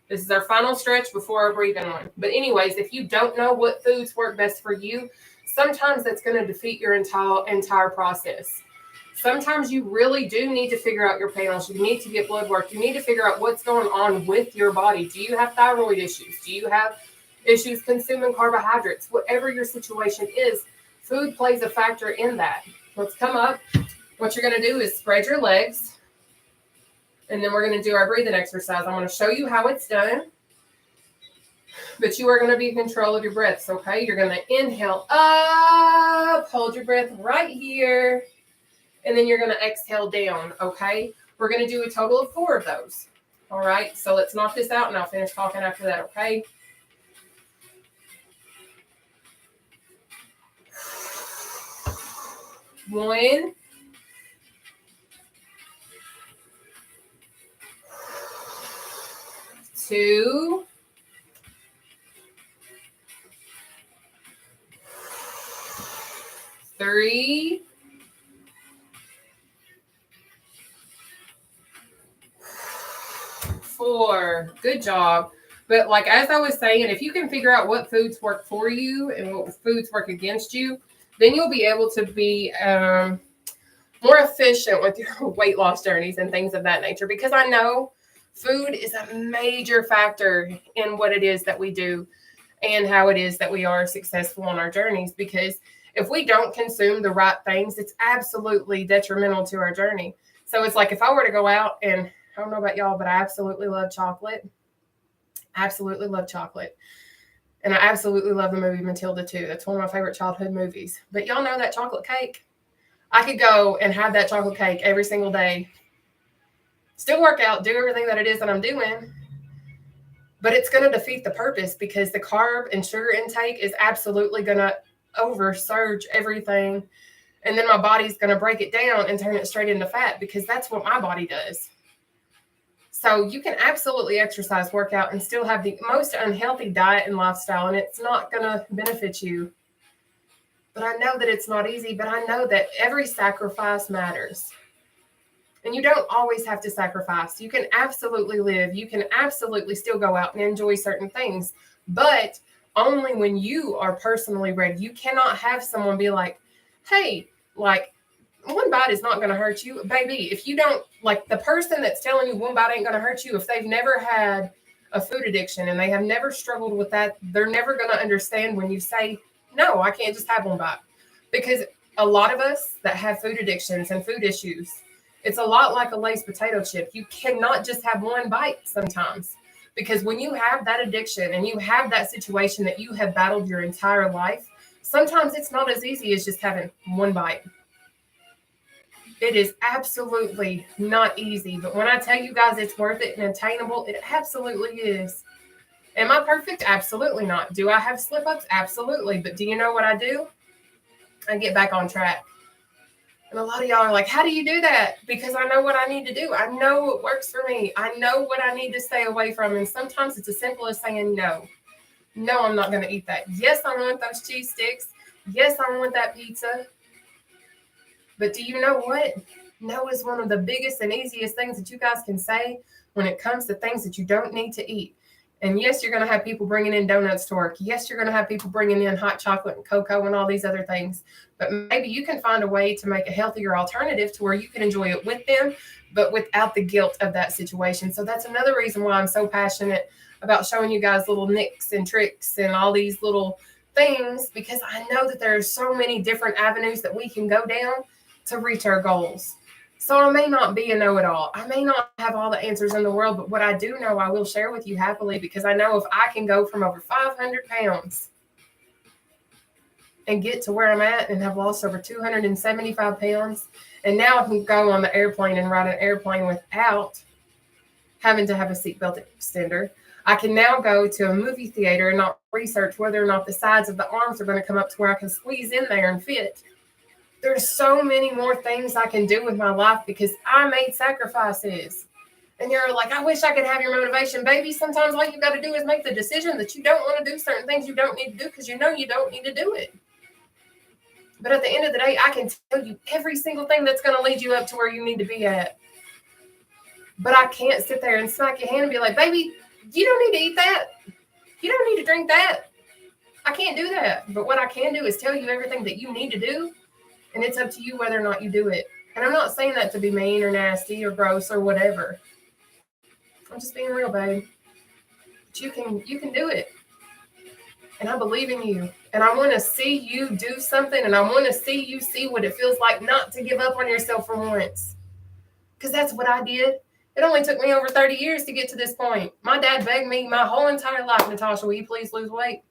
This is our final stretch before our breathing one. But anyways, if you don't know what foods work best for you, sometimes that's going to defeat your entire process. Sometimes you really do need to figure out your panels. You need to get blood work. You need to figure out what's going on with your body. Do you have thyroid issues? Do you have issues consuming carbohydrates? Whatever your situation is, food plays a factor in that. Let's come up. What you're going to do is spread your legs, and then we're going to do our breathing exercise. I'm going to show you how it's done, but you are going to be in control of your breaths, okay? You're going to inhale up, hold your breath right here, and then you're going to exhale down, okay? We're going to do a total of 4 of those, all right? So let's knock this out, and I'll finish talking after that, okay? One, 2, 3, 4. Good job. But like, as I was saying, if you can figure out what foods work for you and what foods work against you, then you'll be able to be more efficient with your weight loss journeys and things of that nature. Because I know food is a major factor in what it is that we do and how it is that we are successful on our journeys. Because if we don't consume the right things, it's absolutely detrimental to our journey. So it's like if I were to go out, and I don't know about y'all, but I absolutely love chocolate. Absolutely love chocolate. And I absolutely love the movie Matilda too. That's one of my favorite childhood movies. But y'all know that chocolate cake? I could go and have that chocolate cake every single day. Still work out, do everything that it is that I'm doing. But it's going to defeat the purpose because the carb and sugar intake is absolutely going to oversurge everything. And then my body's going to break it down and turn it straight into fat because that's what my body does. So you can absolutely exercise, work out, and still have the most unhealthy diet and lifestyle, and it's not going to benefit you. But I know that it's not easy, but I know that every sacrifice matters. And you don't always have to sacrifice. You can absolutely live. You can absolutely still go out and enjoy certain things, but only when you are personally ready. You cannot have someone be like, hey, like, one bite is not going to hurt you. Baby, if you don't, like the person that's telling you one bite ain't going to hurt you, if they've never had a food addiction and they have never struggled with that, they're never going to understand when you say, no, I can't just have one bite. Because a lot of us that have food addictions and food issues, it's a lot like a Lay's potato chip. You cannot just have one bite sometimes. Because when you have that addiction and you have that situation that you have battled your entire life, sometimes it's not as easy as just having one bite. It is absolutely not easy. But when I tell you guys it's worth it and attainable, it absolutely is. Am I perfect? Absolutely not. Do I have slip-ups? Absolutely. But do you know what I do? I get back on track. And a lot of y'all are like, how do you do that? Because I know what I need to do. I know what works for me. I know what I need to stay away from. And sometimes it's as simple as saying no. No, I'm not going to eat that. Yes, I want those cheese sticks. Yes, I want that pizza. But do you know what? No is one of the biggest and easiest things that you guys can say when it comes to things that you don't need to eat. And yes, you're going to have people bringing in donuts to work. Yes, you're going to have people bringing in hot chocolate and cocoa and all these other things. But maybe you can find a way to make a healthier alternative to where you can enjoy it with them, but without the guilt of that situation. So that's another reason why I'm so passionate about showing you guys little nicks and tricks and all these little things, because I know that there are so many different avenues that we can go down to reach our goals. So I may not be a know-it-all. I may not have all the answers in the world, but what I do know, I will share with you happily, because I know if I can go from over 500 pounds and get to where I'm at and have lost over 275 pounds, and now I can go on the airplane and ride an airplane without having to have a seatbelt extender. I can now go to a movie theater and not research whether or not the sides of the arms are going to come up to where I can squeeze in there and fit. There's so many more things I can do with my life because I made sacrifices. And you're like, I wish I could have your motivation. Baby, sometimes all you got to do is make the decision that you don't want to do certain things you don't need to do because you know you don't need to do it. But at the end of the day, I can tell you every single thing that's going to lead you up to where you need to be at. But I can't sit there and smack your hand and be like, baby, you don't need to eat that. You don't need to drink that. I can't do that. But what I can do is tell you everything that you need to do. And it's up to you whether or not you do it. And I'm not saying that to be mean or nasty or gross or whatever. I'm just being real, babe. But you can do it. And I believe in you. And I want to see you do something. And I want to see you see what it feels like not to give up on yourself for once. Because that's what I did. It only took me over 30 years to get to this point. My dad begged me my whole entire life, Nataushia, will you please lose weight?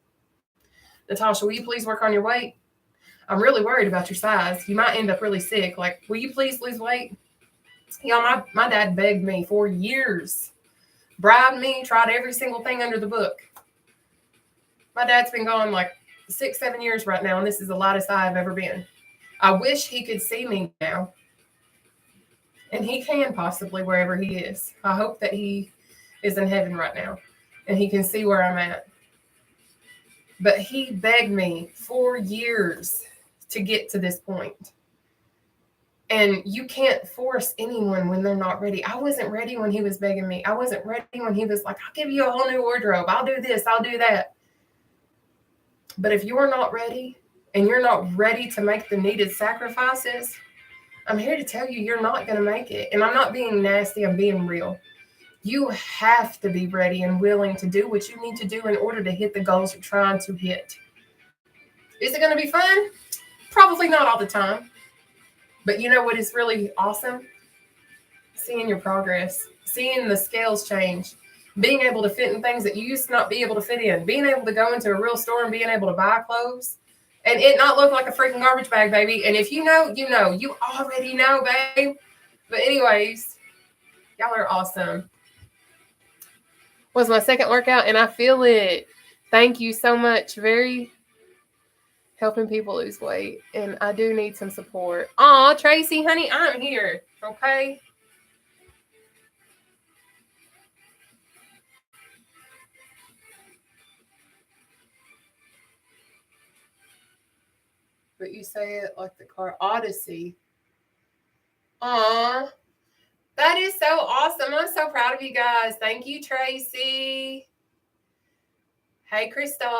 Nataushia, will you please work on your weight? I'm really worried about your size. You might end up really sick. Like, will you please lose weight? Y'all, my dad begged me for years. Bribed me, tried every single thing under the book. My dad's been gone like 6-7 years right now, and this is the lightest I've ever been. I wish he could see me now. And he can possibly wherever he is. I hope that he is in heaven right now and he can see where I'm at. But he begged me for years to get to this point. And you can't force anyone when they're not ready. I wasn't ready when he was begging me. I wasn't ready when he was like, I'll give you a whole new wardrobe. I'll do this. I'll do that. But if you're not ready and you're not ready to make the needed sacrifices, I'm here to tell you, you're not going to make it. And I'm not being nasty. I'm being real. You have to be ready and willing to do what you need to do in order to hit the goals you're trying to hit. Is it going to be fun? Probably not all the time. But you know what is really awesome? Seeing your progress, seeing the scales change, being able to fit in things that you used to not be able to fit in, being able to go into a real store and being able to buy clothes. And it not look like a freaking garbage bag, baby. And if you know, you know. You already know, babe. But anyways, y'all are awesome. Was my second workout, and I feel it. Thank you so much. Very helping people lose weight. And I do need some support. Aw, Tracy, honey, I'm here. Okay? But you say it like the car Odyssey. Aw, that is so awesome. I'm so proud of you guys. Thank you, Tracy. Hey, Crystal.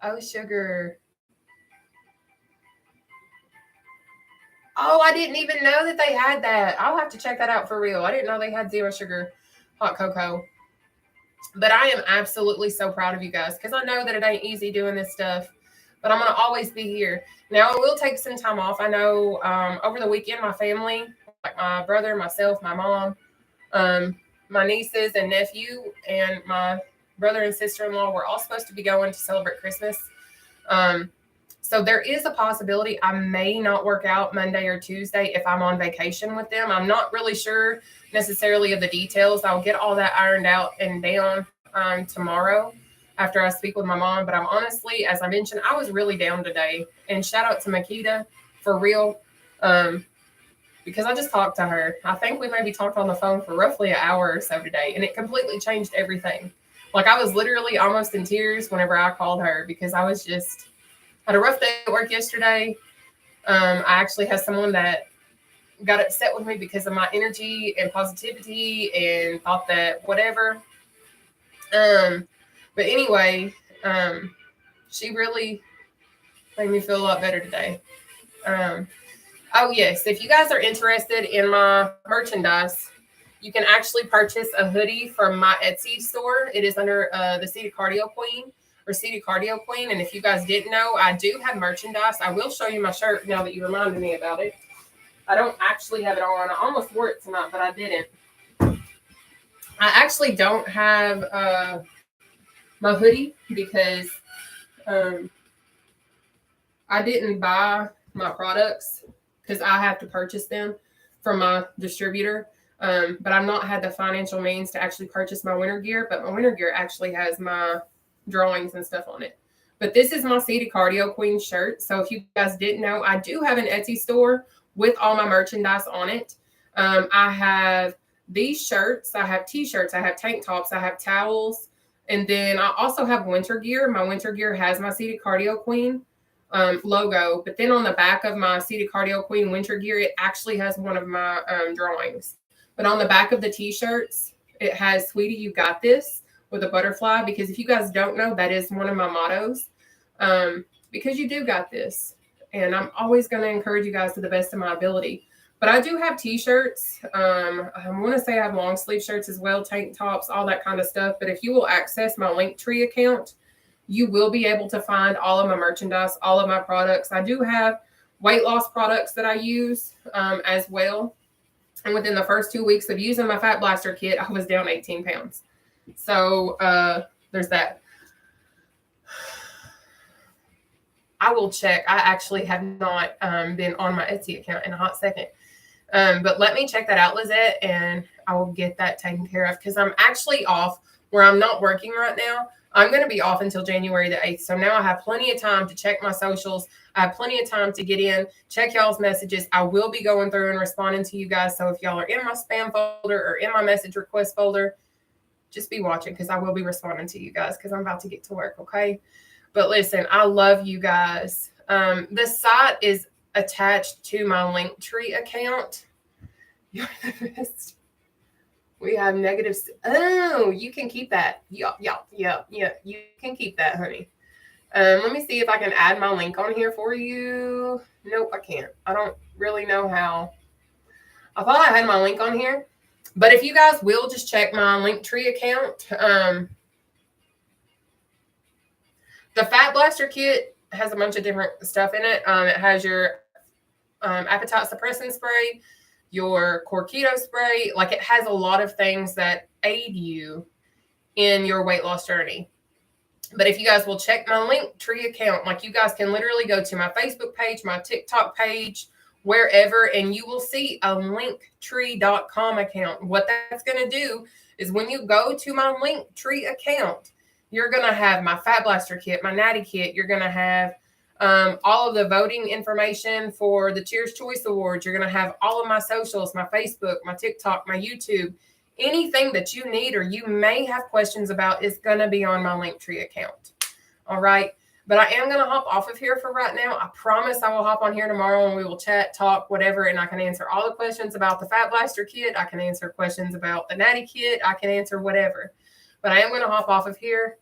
Oh, sugar. Oh, I didn't even know that they had that. I'll have to check that out for real. I didn't know they had 0 sugar hot cocoa. But I am absolutely so proud of you guys because I know that it ain't easy doing this stuff. But I'm going to always be here. Now, I will take some time off. I know over the weekend, my family, like my brother, myself, my mom, my nieces and nephew, and my brother and sister-in-law were all supposed to be going to celebrate Christmas. So there is a possibility I may not work out Monday or Tuesday if I'm on vacation with them. I'm not really sure necessarily of the details. I'll get all that ironed out and down tomorrow after I speak with my mom. But I'm honestly, as I mentioned, I was really down today. And shout out to Makita for real, because I just talked to her. I think we maybe talked on the phone for roughly an hour or so today, and it completely changed everything. Like I was literally almost in tears whenever I called her because I was just had a rough day at work yesterday. I actually had someone that got upset with me because of my energy and positivity and thought that whatever. But anyway, she really made me feel a lot better today. Oh, yes. If you guys are interested in my merchandise, you can actually purchase a hoodie from my Etsy store. It is under the Seated Cardio Queen or Seated Cardio Queen. And if you guys didn't know, I do have merchandise. I will show you my shirt now that you reminded me about it. I don't actually have it on. I almost wore it tonight, but I didn't. I actually don't have my hoodie because I didn't buy my products because I have to purchase them from my distributor. But I've not had the financial means to actually purchase my winter gear. But my winter gear actually has my drawings and stuff on it. But this is my Seated Cardio Queen shirt. So if you guys didn't know, I do have an Etsy store with all my merchandise on it. I have these shirts. I have t-shirts. I have tank tops. I have towels. And then I also have winter gear. My winter gear has my Seated Cardio Queen logo. But then on the back of my Seated Cardio Queen winter gear, it actually has one of my drawings. But on the back of the t-shirts, it has "Sweetie, you got this" with a butterfly, because if you guys don't know, that is one of my mottos. Because you do got this. And I'm always going to encourage you guys to the best of my ability. But I do have t-shirts. I want to say I have long sleeve shirts as well, tank tops, all that kind of stuff. But if you will access my Linktree account, you will be able to find all of my merchandise, all of my products. I do have weight loss products that I use as well. And within the first 2 weeks of using my Fat Blaster kit, I was down 18 pounds. So there's that. I will check. I actually have not been on my Etsy account in a hot second. But let me check that out, Lizette, and I will get that taken care of, because I'm actually off where I'm not working right now. I'm going to be off until January the 8th. So now I have plenty of time to check my socials. I have plenty of time to get in, check y'all's messages. I will be going through and responding to you guys. So if y'all are in my spam folder or in my message request folder, just be watching, because I will be responding to you guys, because I'm about to get to work, okay? But listen, I love you guys. The site is attached to my Linktree account. You're the best. We have negative. Oh, you can keep that. Yeah. You can keep that, honey. Let me see if I can add my link on here for you. Nope, I can't. I don't really know how. I thought I had my link on here. But if you guys will just check my Linktree account, the Fat Blaster kit has a bunch of different stuff in it. It has your appetite suppressant spray, your core keto spray. Like, it has a lot of things that aid you in your weight loss journey. But if you guys will check my Linktree account, like, you guys can literally go to my Facebook page, my TikTok page, wherever, and you will see a linktree.com account. What that's going to do is, when you go to my Linktree account, you're going to have my Fat Blaster kit, my Natty kit. You're going to have all of the voting information for the Cheers Choice Awards. You're going to have all of my socials, my Facebook, my TikTok, my YouTube. Anything that you need or you may have questions about is going to be on my Linktree account. All right. But I am going to hop off of here for right now. I promise I will hop on here tomorrow and we will chat, talk, whatever. And I can answer all the questions about the Fat Blaster kit. I can answer questions about the Natty kit. I can answer whatever. But I am going to hop off of here.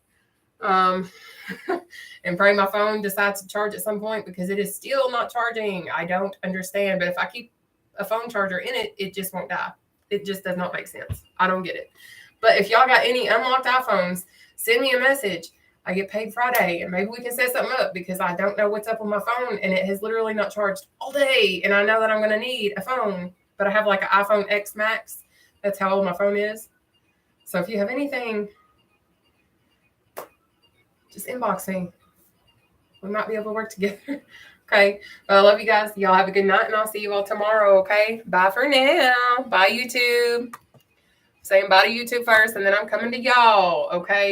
And pray my phone decides to charge at some point, because it is still not charging. I don't understand. But if I keep a phone charger in it, it just won't die. It just does not make sense. I don't get it. But if y'all got any unlocked iPhones, send me a message. I get paid Friday, and maybe we can set something up, because I don't know what's up with my phone, and it has literally not charged all day. And I know that I'm going to need a phone, but I have like an iPhone X Max. That's how old my phone is. So if you have anything, just inbox me. We might be able to work together. Okay. Well, I love you guys. Y'all have a good night, and I'll see you all tomorrow. Okay. Bye for now. Bye, YouTube. Saying bye to YouTube first, and then I'm coming to y'all. Okay.